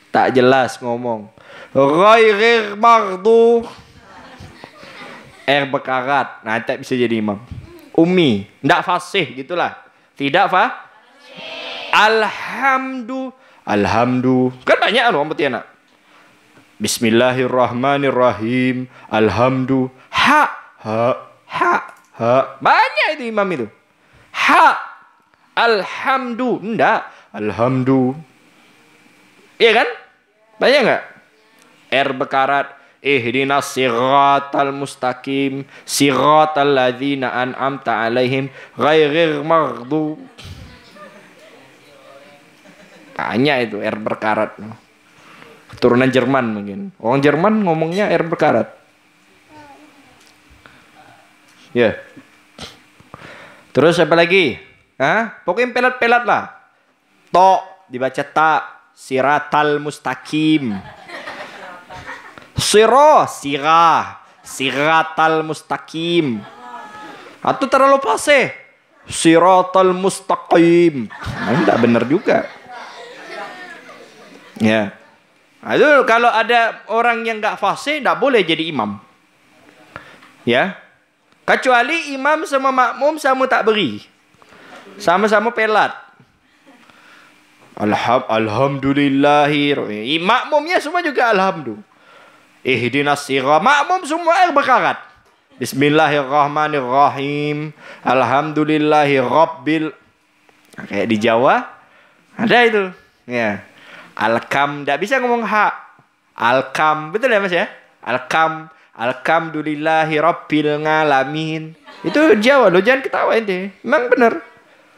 tak jelas ngomong. Ghairil maghdu, bekarat. Nah, tak bisa jadi imam. Ummi, ndak fasih gitulah. Tidak alhamdu. Kan banyak orang Pontianak. Bismillahirrahmanirrahim. Alhamdu. Ha. Banyak itu imam itu. Alhamdu. Ndak. Alhamdu. Iya kan? Banyak enggak? Bekarat. Ihdinas siratal mustaqim. Siratal ladzina an'amta alaihim. Ghairil maghdu. Banyak itu bekarat. Keturunan Jerman mungkin. Orang Jerman ngomongnya bekarat. Ya. Terus apa lagi? Pokoknya pelat-pelat lah. Dibaca ta. Siratal mustaqim. Siratal mustaqim. Atau terlalu fasih. Siratal mustaqim. Enggak benar juga. Ya. Itu kalau ada orang yang enggak fasih, enggak boleh jadi imam. Ya. Kecuali imam sama makmum sama tak beri. Sama-sama pelat. Alhamdulillahi. Makmumnya semua juga alhamdulillah. Ihdinas sirah. Makmum semua bekarat. Bismillahirrahmanirrahim. Alhamdulillahi rabbil. Kayak di Jawa ada itu. Ya. Alkam. Tidak bisa ngomong Alkam. Betul ya Mas ya? Alhamdulillahi rabbil ngalamin. Itu Jawa loh. Jangan ketawa ente. Memang benar.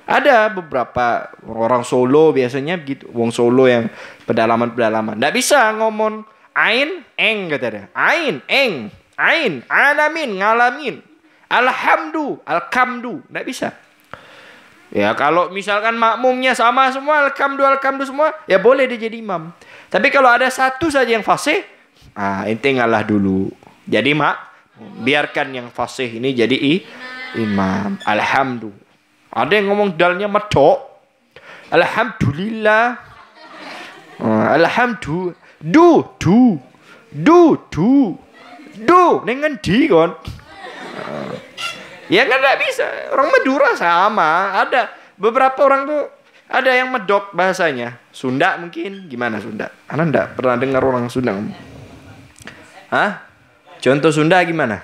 Ada beberapa orang Solo biasanya begitu. Wong Solo yang pedalaman-pedalaman. Tidak bisa ngomong ain, eng kata dia. Ain, eng, ain, alamin, ngalamin. Alhamdu. Tidak bisa. Ya kalau misalkan makmumnya sama semua, alhamdu semua, ya boleh dia jadi imam. Tapi kalau ada satu saja yang fasih, ente ngalah dulu. Jadi biarkan yang fasih ini jadi imam. Alhamdulillah. Ada yang ngomong dalnya medok. Alhamdulillah. Du dengan di kon. Ya kan tidak bisa. Orang Madura sama. Ada beberapa orang tuh ada yang medok bahasanya. Sunda mungkin. Gimana Sunda? Anda tidak pernah dengar orang Sunda. Contoh Sunda gimana?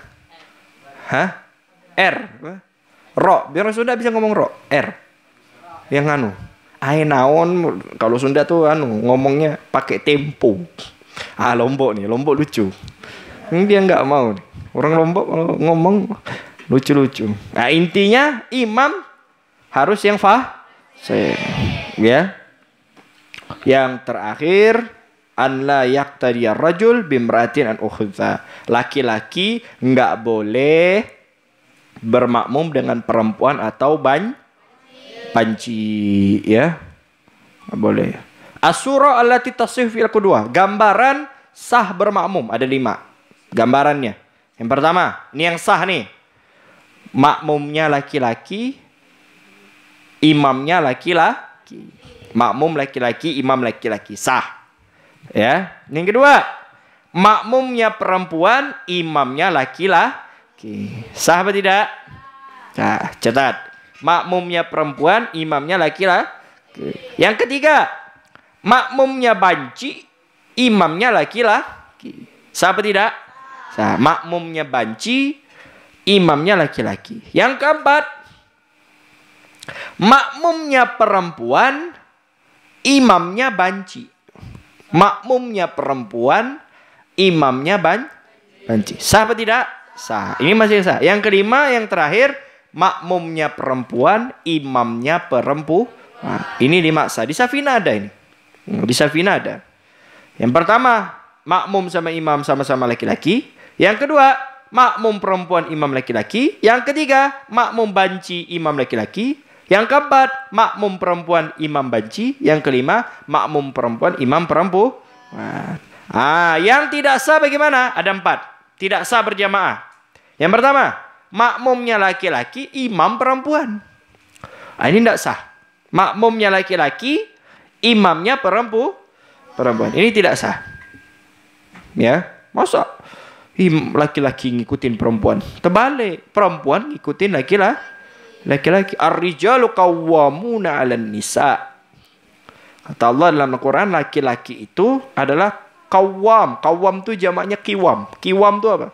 Ro, biar orang Sunda bisa ngomong ro, Yang naon kalau Sunda tuh ngomongnya pakai tempo. Lombok lucu. Ini dia nggak mau nih. Orang Lombok kalau ngomong lucu-lucu. Nah, intinya imam harus yang fasih. Ya. Yang terakhir, an la yaqtadiya rajul bimra'atin an ukhudha. Laki-laki nggak boleh bermakmum dengan perempuan atau Panci, ya. Nggak boleh. As-surah allati tasih fil qudwah. Gambaran sah bermakmum. Ada 5 gambarannya. Yang pertama, ini yang sah nih. Makmumnya laki-laki, imamnya laki-laki. Makmum laki-laki, imam laki-laki. Sah. Ya. Yang kedua, makmumnya perempuan, imamnya laki-laki. Sah apa tidak? Nah, catat. Makmumnya perempuan, imamnya laki-laki. Yang ketiga, makmumnya banci, imamnya laki-laki. Sah apa tidak? Sah. Makmumnya banci, imamnya laki-laki. Yang keempat, makmumnya perempuan, imamnya banci. Makmumnya perempuan, imamnya banci. Sah apa tidak? Sah. Ini masih sah. Yang kelima, yang terakhir, makmumnya perempuan, imamnya perempuan. Nah, ini 5 sah. Di Safina ada ini. Di Safina ada. Yang pertama, makmum sama imam sama-sama laki-laki. Yang kedua, makmum perempuan, imam laki-laki. Yang ketiga, makmum banci, imam laki-laki. Yang keempat, makmum perempuan, imam banci. Yang kelima, makmum perempuan, imam perempuan. Yang tidak sah bagaimana? Ada 4. Tidak sah berjamaah. Yang pertama, makmumnya laki-laki, imam perempuan. Ini tidak sah. Makmumnya laki-laki, imamnya perempuan. Ini tidak sah. Ya, masa laki-laki ngikutin perempuan? Terbalik, perempuan ngikutin laki-laki. Ar-rijalu qawwamuna 'alan nisa. Kata Allah dalam Al-Quran, laki-laki itu adalah qawwam. Qawwam itu jamaknya qiwam. Qiwam itu apa?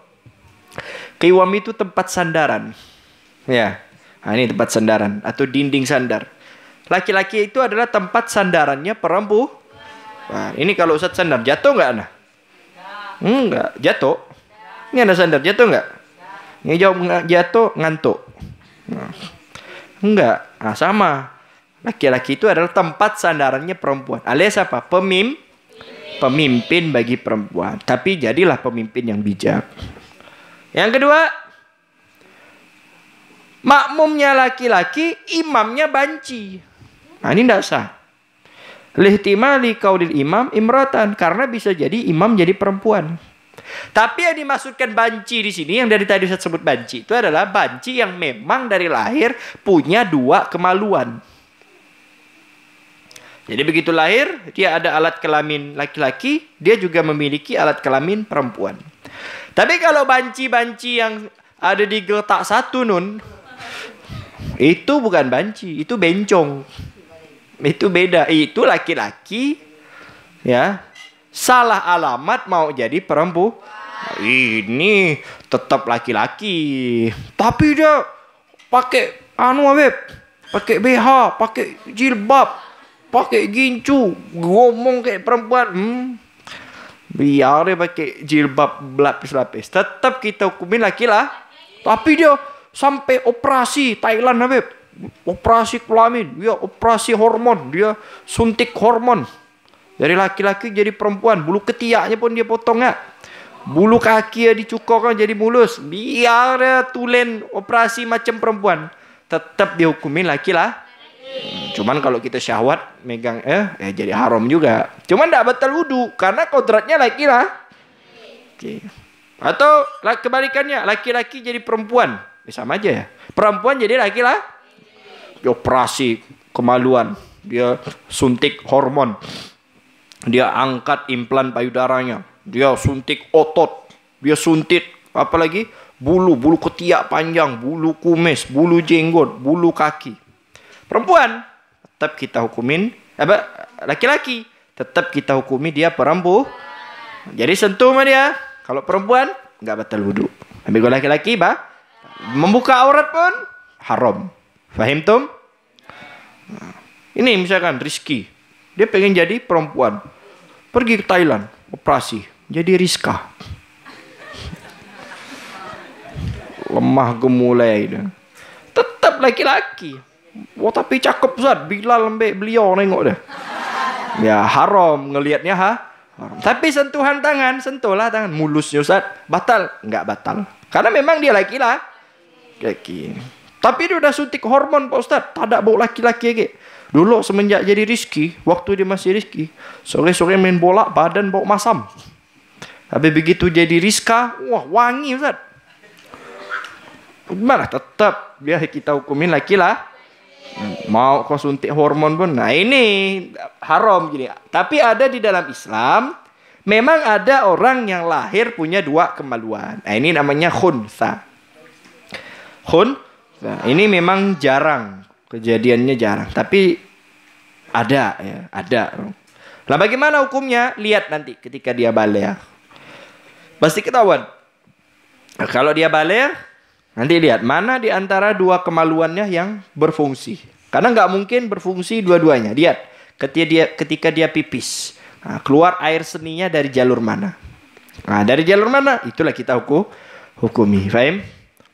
Qiwam itu tempat sandaran. Ya. Nah, ini tempat sandaran atau dinding sandar. Laki-laki itu adalah tempat sandarannya perempuan. Nah, ini kalau Ustaz sandar, jatuh nggak Ana? Enggak, jatuh. Ini Anda sandar, jatuh nggak? Ini jawab jatuh, ngantuk. Nah, enggak. Nah, sama. Laki-laki itu adalah tempat sandarannya perempuan. Alias apa? Pemimpin bagi perempuan. Tapi jadilah pemimpin yang bijak. Yang kedua, makmumnya laki-laki, imamnya banci. Nah, ini tidak sah. Lihtimali qaulil imam imratan, karena bisa jadi imam jadi perempuan. Tapi yang dimaksudkan banci di sini, yang dari tadi saya sebut banci, itu adalah banci yang memang dari lahir punya 2 kemaluan. Jadi begitu lahir, dia ada alat kelamin laki-laki, dia juga memiliki alat kelamin perempuan. Tapi kalau banci-banci yang ada di geletak 1 nun, itu bukan banci, itu bencong. Itu beda, itu laki-laki, ya. Salah alamat mau jadi perempuan. Ini tetap laki-laki, tapi dia pakai pakai BH, pakai jilbab, pakai gincu, ngomong kayak perempuan. Biar dia pakai jilbab berlapis-lapis, tetap kita hukumin laki-laki. Tapi dia sampai operasi Thailand, Habib. Operasi kelamin, dia operasi hormon, dia suntik hormon. Dari laki-laki jadi perempuan, bulu ketiaknya pun dia potong ya. Bulu kaki dia dicukurkan jadi mulus. Biar dia tulen operasi macam perempuan, tetap dihukumin laki-laki. Cuman kalau kita syahwat megang jadi haram juga. Cuman tidak batal wudu karena kodratnya laki-laki. Atau kebalikannya, laki-laki jadi perempuan, sama aja ya. Perempuan jadi laki-laki. Dia operasi kemaluan, dia suntik hormon, dia angkat implan payudaranya, dia suntik otot, dia suntik apalagi bulu ketiak panjang, bulu kumis, bulu jenggot, bulu kaki. Perempuan tetap kita hukumin, laki-laki tetap kita hukumi dia perempuan. Jadi sentuh sama dia. Kalau perempuan nggak batal wudu. Tapi kalau laki-laki membuka aurat pun haram. Fahim tum? Ini misalkan Rizky, dia pengen jadi perempuan, pergi ke Thailand, operasi, jadi Rizka. Lemah gemulai dia. Tetap laki-laki. Tapi cakep Ustaz, Bilal lembek beliau nengok dia. Ya haram ngelihatnya haram. Tapi sentuhan tangan, sentuhlah tangan, mulusnya Ustaz, batal? Enggak batal. Karena memang dia laki-laki. Tapi dia udah suntik hormon Pak Ustaz, tak ada bau laki-laki lagi. Dulu semenjak jadi Rizky, waktu dia masih Rizky, sore-sore main bola badan bau masam. Habis begitu jadi Rizka, wah wangi Ustaz. Mana tetap dia kita hukumin laki lah. Mau kau suntik hormon pun, nah ini haram gini. Tapi ada di dalam Islam, memang ada orang yang lahir punya dua kemaluan. Nah ini namanya khunsa. Nah, ini memang jarang, kejadiannya jarang. Tapi ada ya, ada. Nah bagaimana hukumnya? Lihat nanti ketika dia balik. Pasti ketahuan. Nah, kalau dia balik, nanti lihat mana di antara dua kemaluannya yang berfungsi. Karena nggak mungkin berfungsi dua-duanya. Lihat ketika dia pipis, nah, keluar air seninya dari jalur mana? Nah dari jalur mana? Itulah kita hukumi. Faham?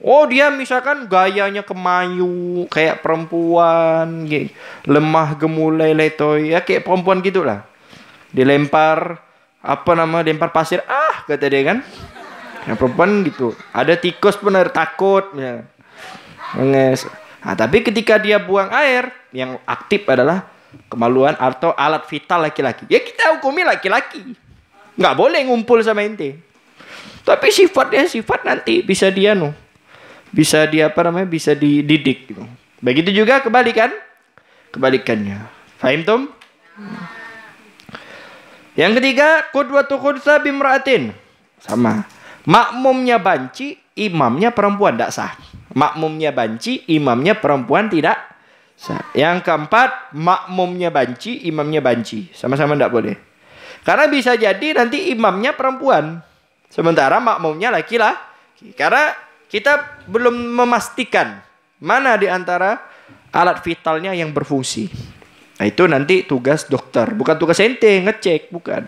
Oh dia misalkan gayanya kemayu kayak perempuan, gitu. Lemah gemulai letoy, ya kayak perempuan gitulah. Dilempar lempar pasir, kata dia kan. Yang perempuan gitu. Ada tikus pun ada takut ya. Nah, tapi ketika dia buang air, yang aktif adalah kemaluan atau alat vital laki-laki. Ya kita hukumi laki-laki. Nggak boleh ngumpul sama ente. Tapi sifat nanti bisa dia bisa dididik gitu. Begitu juga kebalikannya. Fahim Tom? Yang ketiga, qudwatu khunsa bimra'atin. Sama. Makmumnya banci, imamnya perempuan tidak sah. Makmumnya banci, imamnya perempuan tidak sah. Yang keempat, makmumnya banci, imamnya banci. Sama-sama tidak boleh. Karena bisa jadi nanti imamnya perempuan, sementara makmumnya laki-laki. Karena kita belum memastikan mana di antara alat vitalnya yang berfungsi. Nah, itu nanti tugas dokter, bukan tugas ente ngecek, bukan.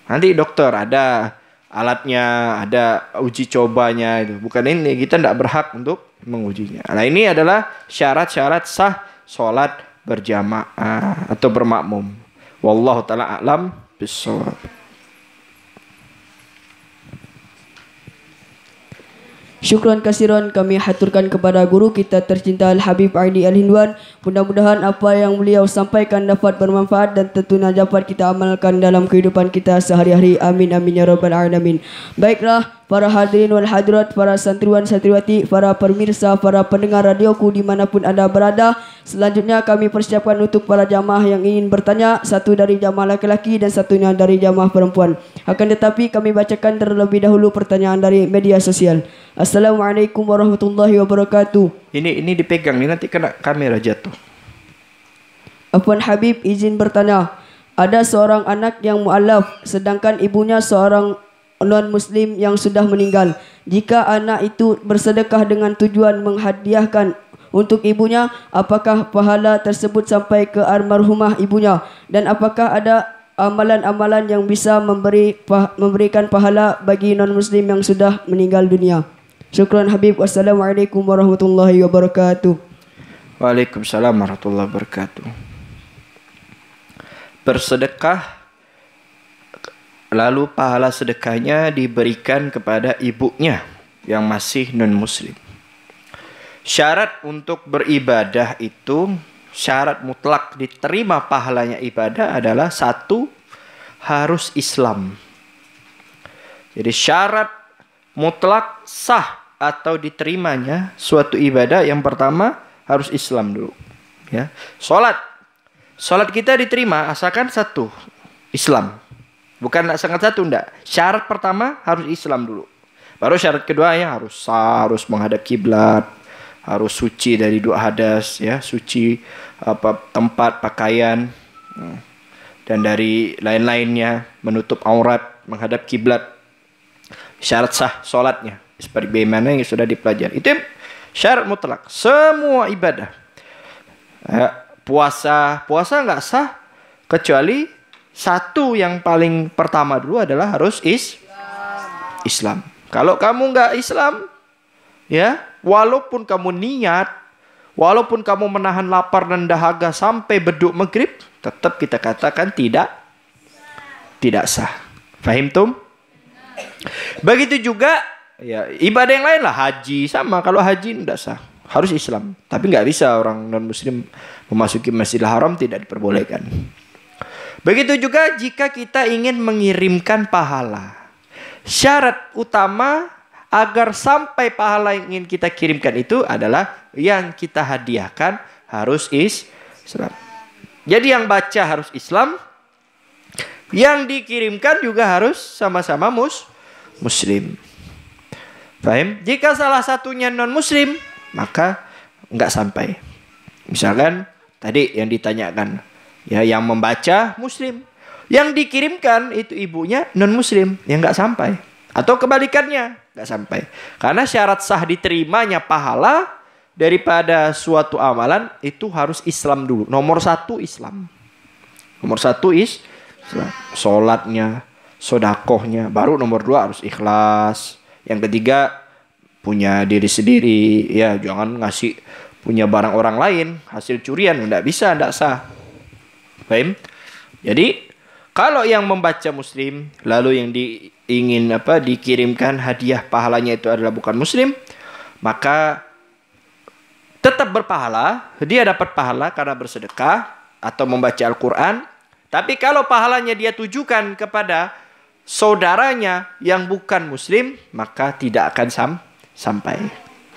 Nanti dokter ada alatnya, ada uji cobanya itu. Bukan ini, kita tidak berhak untuk mengujinya. Nah, ini adalah syarat-syarat sah sholat berjamaah atau bermakmum. Wallahu ta'ala a'lam bishawab. Syukran kasiran kami haturkan kepada guru kita tercinta Al-Habib Aidi Al-Hindwan. Mudah-mudahan apa yang beliau sampaikan dapat bermanfaat dan tentunya dapat kita amalkan dalam kehidupan kita sehari-hari. Amin amin ya rabbal alamin. Baiklah para hadirin wal hadirat, para santriwan santriwati, para pemirsa, para pendengar radioku dimanapun anda berada. Selanjutnya kami persiapkan untuk para jamaah yang ingin bertanya, satu dari jamaah laki-laki dan satunya dari jamaah perempuan. Akan tetapi kami bacakan terlebih dahulu pertanyaan dari media sosial. Assalamualaikum warahmatullahi wabarakatuh. Ini dipegang nih, nanti kena kamera jatuh. Afwan Habib izin bertanya. Ada seorang anak yang mu'alaf sedangkan ibunya seorang non-muslim yang sudah meninggal. Jika anak itu bersedekah dengan tujuan menghadiahkan untuk ibunya, apakah pahala tersebut sampai ke almarhumah ibunya? Dan apakah ada amalan-amalan yang bisa memberikan pahala bagi non-muslim yang sudah meninggal dunia? Syukran Habib. Wassalamualaikum warahmatullahi wabarakatuh. Waalaikumsalam warahmatullahi wabarakatuh. Bersedekah, lalu pahala sedekahnya diberikan kepada ibunya yang masih non-muslim. Syarat untuk beribadah itu, syarat mutlak diterima pahalanya ibadah adalah satu, harus Islam. Jadi syarat mutlak sah atau diterimanya suatu ibadah yang pertama harus Islam dulu. Ya, Salat kita diterima asalkan satu, Islam. Bukan sangat satu, enggak. Syarat pertama harus Islam dulu. Baru syarat kedua ya harus sah, harus menghadap kiblat, harus suci dari dua hadas, ya, suci tempat pakaian dan dari lain-lainnya, menutup aurat, menghadap kiblat. Syarat sah salatnya seperti bagaimana yang sudah dipelajari. Itu syarat mutlak semua ibadah. Puasa enggak sah kecuali satu yang paling pertama dulu adalah harus Islam. Kalau kamu enggak Islam, ya, walaupun kamu niat, walaupun kamu menahan lapar dan dahaga sampai beduk maghrib, tetap kita katakan tidak sah. Fahim tum? Begitu juga ya ibadah yang lain lah, haji sama. Kalau haji tidak sah. harus Islam. Tapi nggak bisa orang non-muslim memasuki Masjidil Haram, tidak diperbolehkan. Begitu juga jika kita ingin mengirimkan pahala. Syarat utama agar sampai pahala yang ingin kita kirimkan itu adalah yang kita hadiahkan harus Islam. Jadi yang baca harus Islam, yang dikirimkan juga harus sama-sama Muslim. Paham? Jika salah satunya non-Muslim, maka nggak sampai. Misalkan tadi yang ditanyakan, ya yang membaca Muslim, yang dikirimkan itu ibunya non-Muslim, yang nggak sampai. Atau kebalikannya, nggak sampai. Karena syarat sah diterimanya pahala daripada suatu amalan itu harus Islam dulu. Nomor 1 Islam. Nomor 1 Islam. Sholatnya, sodakohnya, baru nomor 2 harus ikhlas. Yang ketiga punya diri sendiri, ya jangan ngasih punya barang orang lain hasil curian, enggak bisa, enggak sah. Paham? Jadi kalau yang membaca Muslim lalu yang dikirimkan hadiah pahalanya itu adalah bukan Muslim, maka tetap berpahala, dia dapat pahala karena bersedekah atau membaca Al-Quran. Tapi kalau pahalanya dia tujukan kepada saudaranya yang bukan Muslim, maka tidak akan sampai.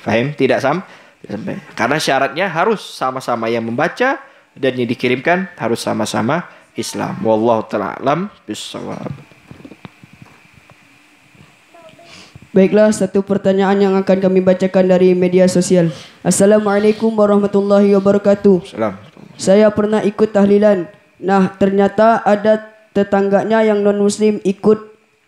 Faham? Tidak sampai. Karena syaratnya harus sama-sama yang membaca dan yang dikirimkan harus sama-sama Islam. Wallahu ta'ala alam bissawab. Baiklah, satu pertanyaan yang akan kami bacakan dari media sosial. Assalamualaikum warahmatullahi wabarakatuh. Salam. Saya pernah ikut tahlilan. Nah, ternyata ada tetangganya yang non-muslim ikut.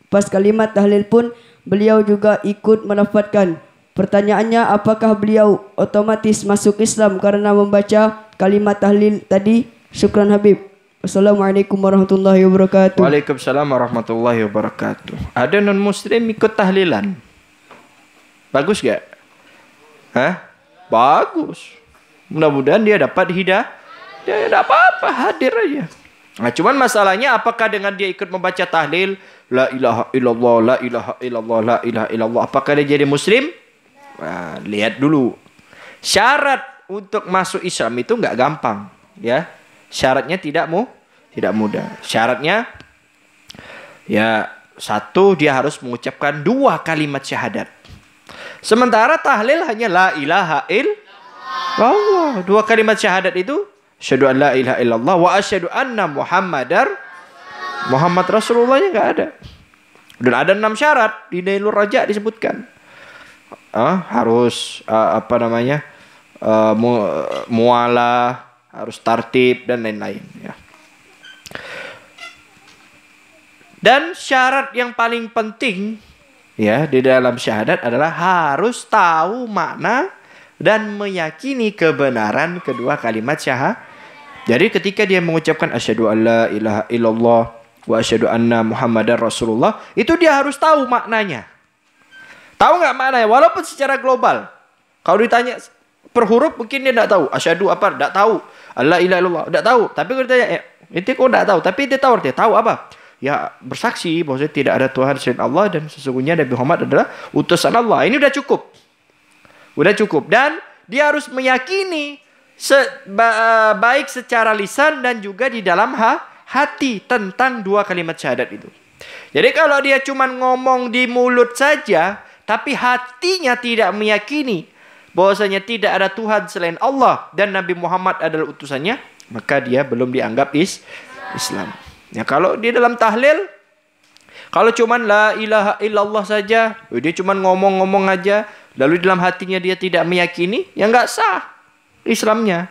Pas kalimat tahlil pun beliau juga ikut melafadzkan. Pertanyaannya, apakah beliau otomatis masuk Islam karena membaca kalimat tahlil tadi? Syukran Habib. Assalamualaikum warahmatullahi wabarakatuh. Waalaikumsalam warahmatullahi wabarakatuh. Ada non-muslim ikut tahlilan. Bagus gak? Hah? Bagus. Mudah-mudahan dia dapat hidayah. Ya tidak apa-apa, hadir aja. Nah, cuman masalahnya apakah dengan dia ikut membaca tahlil la ilaha illallah, la ilaha illallah, la ilaha illallah, apakah dia jadi muslim? Nah, lihat dulu. Syarat untuk masuk Islam itu nggak gampang, ya. Syaratnya tidak mudah. Syaratnya ya satu, dia harus mengucapkan 2 kalimat syahadat. Sementara tahlil hanya la ilaha illallah. 2 kalimat syahadat itu asyhadu an la ilaha illallah wa asyhadu anna Muhammad Rasulullahnya nggak ada. Dan ada 6 syarat di Nailur Raja disebutkan. Harus mualah, harus tartib dan lain-lain, ya. Dan syarat yang paling penting, ya, di dalam syahadat adalah harus tahu makna dan meyakini kebenaran kedua kalimat syahadat. Jadi ketika dia mengucapkan asyhadu an la ilaha illallah wa asyhadu anna Muhammadar Rasulullah, itu dia harus tahu maknanya. Tahu nggak maknanya? Walaupun secara global. Kalau ditanya per huruf mungkin dia tidak tahu. Asyhadu apa? Tidak tahu. La ilaha illallah. Tidak tahu. Tapi kalau ditanya, itu kok tidak tahu? Tapi dia tahu apa? Ya bersaksi bahwa tidak ada Tuhan selain Allah dan sesungguhnya Nabi Muhammad adalah utusan Allah. Ini udah cukup. Udah cukup. Dan dia harus meyakini baik secara lisan dan juga di dalam hati tentang 2 kalimat syahadat itu. Jadi kalau dia cuma ngomong di mulut saja, tapi hatinya tidak meyakini bahwasanya tidak ada Tuhan selain Allah dan Nabi Muhammad adalah utusannya, maka dia belum dianggap Islam. Ya, kalau dia dalam tahlil, kalau cuma la ilaha illallah saja, dia cuma ngomong-ngomong aja, lalu dalam hatinya dia tidak meyakini, ya nggak sah Islamnya.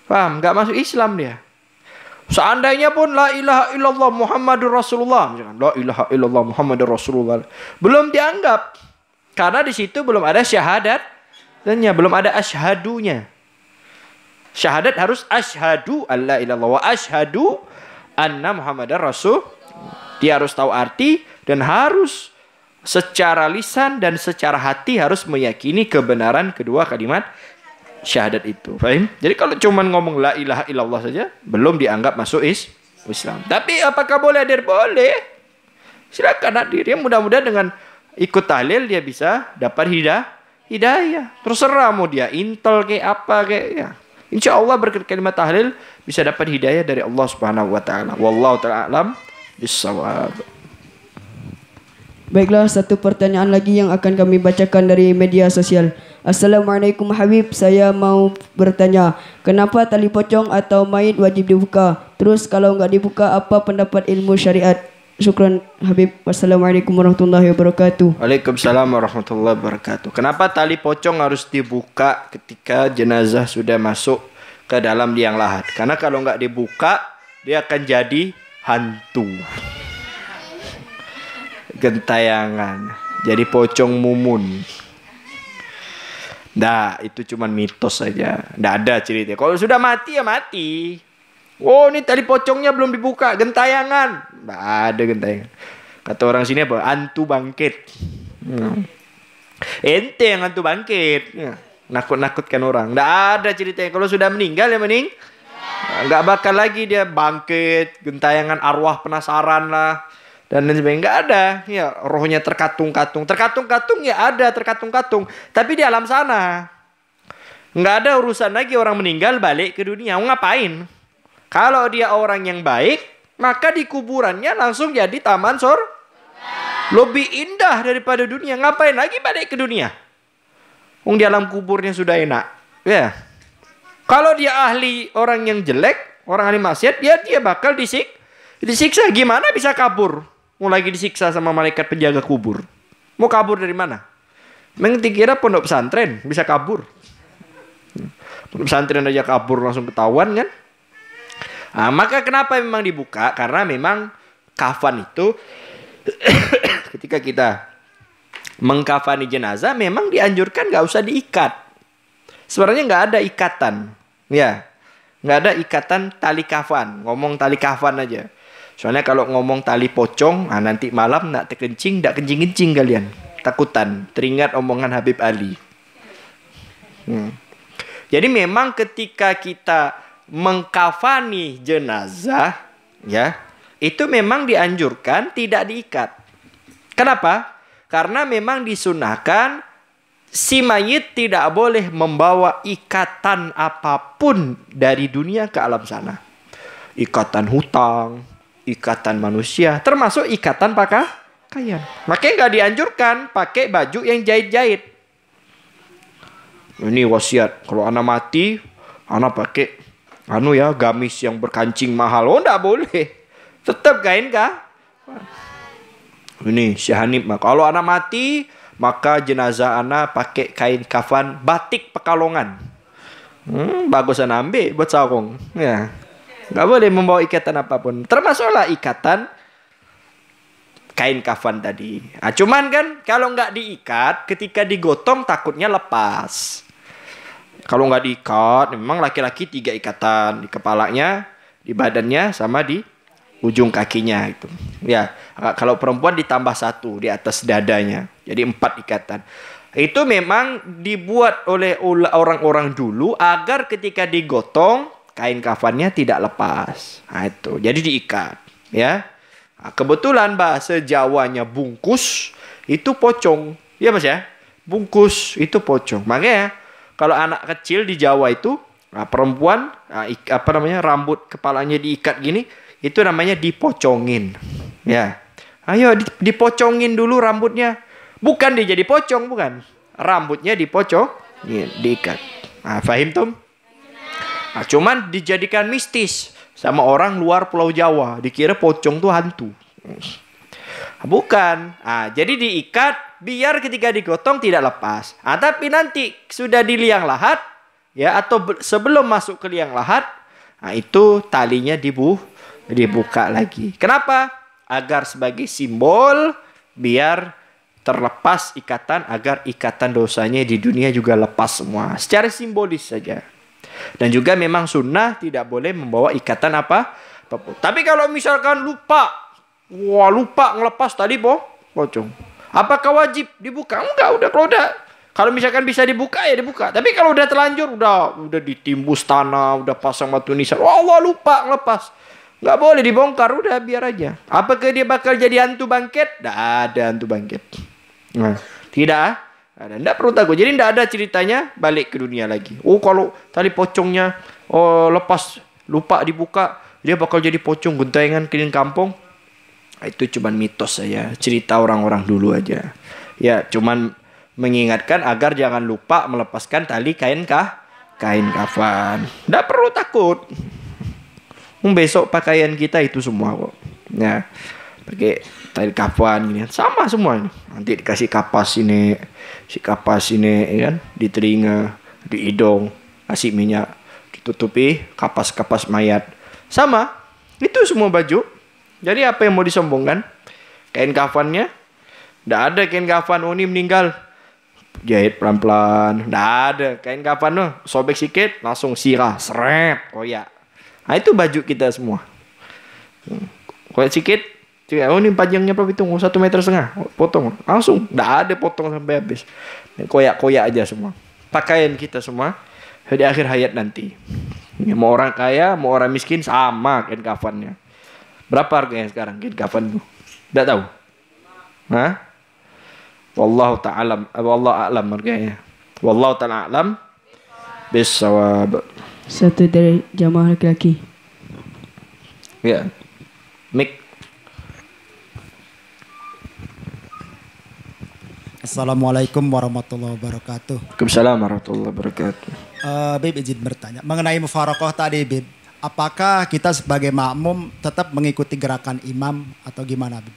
Paham? Nggak masuk Islam dia. Seandainya pun la ilaha illallah Muhammadur Rasulullah, la ilaha illallah Muhammadur Rasulullah, belum dianggap karena di situ belum ada syahadat dan belum ada asyhadunya. Syahadat harus asyhadu alla ilallah wa asyhadu anna Muhammadar Rasul. Dia harus tahu arti dan harus secara lisan dan secara hati harus meyakini kebenaran kedua kalimat syahadat itu. Faham? Jadi kalau cuma ngomong la ilaha illallah saja belum dianggap masuk Islam. Tapi apakah boleh hadir? Boleh. Silakan hadir. Ya, mudah-mudahan dengan ikut tahlil dia bisa dapat hidayah. Terserah mau dia intel kayak apa kayak ya. Insya Allah berkat kalimat tahlil bisa dapat hidayah dari Allah Subhanahu wa taala. Wallahu taala alam bissawab. Baiklah, satu pertanyaan lagi yang akan kami bacakan dari media sosial. Assalamualaikum Habib, saya mau bertanya, kenapa tali pocong atau mayit wajib dibuka? Terus kalau enggak dibuka, apa pendapat ilmu syariat? Syukran Habib. Wassalamualaikum warahmatullahi wabarakatuh. Waalaikumsalam warahmatullahi wabarakatuh. Kenapa tali pocong harus dibuka ketika jenazah sudah masuk ke dalam liang lahat? Karena kalau enggak dibuka, dia akan jadi hantu. Gentayangan, jadi pocong mumun. Nah, itu cuman mitos saja. Nggak ada cerita. Kalau sudah mati ya mati. Oh, ini tali pocongnya belum dibuka, gentayangan. Nggak ada gentayangan. Kata orang sini apa? Hantu bangkit. Ente yang hantu bangkit. Nakut-nakutkan orang. Nggak ada ceritanya. Kalau sudah meninggal ya mening. Nggak bakal lagi dia bangkit. Gentayangan arwah penasaran lah. Dan lain sebagainya. Nggak ada. Ya, rohnya terkatung-katung. Terkatung-katung ya ada terkatung-katung. Tapi di alam sana. Nggak ada urusan lagi orang meninggal balik ke dunia. Mau ngapain? Kalau dia orang yang baik, maka di kuburannya langsung jadi taman lebih indah daripada dunia. Ngapain lagi balik ke dunia? Di alam kuburnya sudah enak. Ya. Kalau dia ahli orang yang jelek, orang ahli maksiat, dia bakal disiksa. Gimana bisa kabur? Mau lagi disiksa sama malaikat penjaga kubur. Mau kabur dari mana? Memang dikira pondok pesantren bisa kabur. Pondok pesantren aja kabur langsung ketahuan kan? Nah, maka kenapa memang dibuka? Karena memang kafan itu ketika kita mengkafani jenazah memang dianjurkan nggak usah diikat. Sebenarnya nggak ada ikatan, ya, nggak ada ikatan tali kafan. Ngomong tali kafan aja. Soalnya kalau ngomong tali pocong, nanti malam nak terkencing, ndak kencing-kencing kalian. Takutan, teringat omongan Habib Ali. Jadi memang ketika kita mengkafani jenazah, ya, itu memang dianjurkan tidak diikat. Kenapa? Karena memang disunahkan si mayit tidak boleh membawa ikatan apapun dari dunia ke alam sana. Ikatan hutang, ikatan manusia, termasuk ikatan pakaian. Makanya nggak dianjurkan pakai baju yang jahit-jahit. Ini wasiat, kalau anak mati, anak pakai gamis yang berkancing mahal. Oh, nggak boleh. Tetap kain kah? Ini Syekh Hanif, kalau anak mati, maka jenazah anak pakai kain kafan batik Pekalongan. Bagus anak ambil buat sarung. Ya. Nggak boleh membawa ikatan apapun. Termasuklah ikatan kain kafan tadi. Cuman kan kalau nggak diikat, ketika digotong takutnya lepas. Kalau nggak diikat, memang laki-laki 3 ikatan. Di kepalanya, di badannya, sama di ujung kakinya. Itu. Ya, kalau perempuan ditambah 1 di atas dadanya. Jadi 4 ikatan. Itu memang dibuat oleh orang-orang dulu agar ketika digotong, kain kafannya tidak lepas. Itu. Jadi diikat. Ya. Kebetulan bahasa Jawanya bungkus, itu pocong. Iya Mas ya? Bungkus, itu pocong. Makanya, kalau anak kecil di Jawa itu, perempuan, rambut kepalanya diikat gini, itu namanya dipocongin. Ya. Ayo dipocongin dulu rambutnya. Bukan dia jadi pocong, bukan. Rambutnya dipocongin, diikat. Fahim Tom? Cuman dijadikan mistis sama orang luar Pulau Jawa. Dikira pocong tuh hantu. Bukan. Jadi diikat biar ketika digotong tidak lepas. Tapi nanti sudah di liang lahat, ya, atau sebelum masuk ke liang lahat, itu talinya dibuka lagi. Kenapa? Agar sebagai simbol biar terlepas ikatan, agar ikatan dosanya di dunia juga lepas semua. Secara simbolis saja. Dan juga memang sunnah tidak boleh membawa ikatan apapun. Tapi kalau misalkan lupa ngelepas tadi pocong, apakah wajib dibuka? Enggak, kalau misalkan bisa dibuka ya dibuka. Tapi kalau udah terlanjur, udah ditimbus tanah, udah pasang batu nisan, Allah lupa ngelepas, nggak boleh dibongkar, udah biar aja. Apakah dia bakal jadi hantu bangkit? Nggak ada hantu bangkit. Tidak Ada, nggak perlu takut. Jadi nggak ada ceritanya balik ke dunia lagi. Oh kalau tali pocongnya lepas lupa dibuka, dia bakal jadi pocong guntaingan keliling kampung. Itu cuman mitos saja, cerita orang-orang dulu aja. Ya cuman mengingatkan agar jangan lupa melepaskan tali kain kafan. Nggak perlu takut. Besok pakaian kita itu semua kok. Ya, pakai tali kafan gini sama semua ini. Nanti dikasih kapas ini, si kapas ini ya kan, di telinga, di hidung, kasih minyak, ditutupi kapas-kapas mayat. Sama, itu semua baju. Jadi apa yang mau disombongkan? Kain kafannya, nggak ada kain kafan ini meninggal. Jahit pelan-pelan, nggak ada kain kafan tuh, sobek sikit langsung sirah, seret, koyak. Nah itu baju kita semua. Koyak sikit, ini panjangnya berapa itu? 1,5 meter, potong langsung, nggak ada potong sampai habis. Koyak-koyak aja semua. Pakaian kita semua di akhir hayat nanti. Ya, mau orang kaya, mau orang miskin sama kain kafannya. Berapa harganya sekarang kain kafan tuh? Nggak tahu. Hah? Wallahu ta'ala a'lam harganya. Wallahu ta'ala a'lam bisawab. Satu dari jamaah laki-laki. Ya. Mik. Assalamualaikum warahmatullahi wabarakatuh. Waalaikumsalam warahmatullahi wabarakatuh. Bib izin bertanya mengenai mufarokoh tadi, Bib. Apakah kita sebagai makmum tetap mengikuti gerakan imam atau gimana, Bib?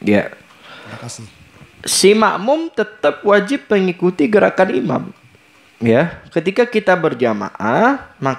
Ya. Terima kasih. Si makmum tetap wajib mengikuti gerakan imam. Ya, ketika kita berjamaah, maka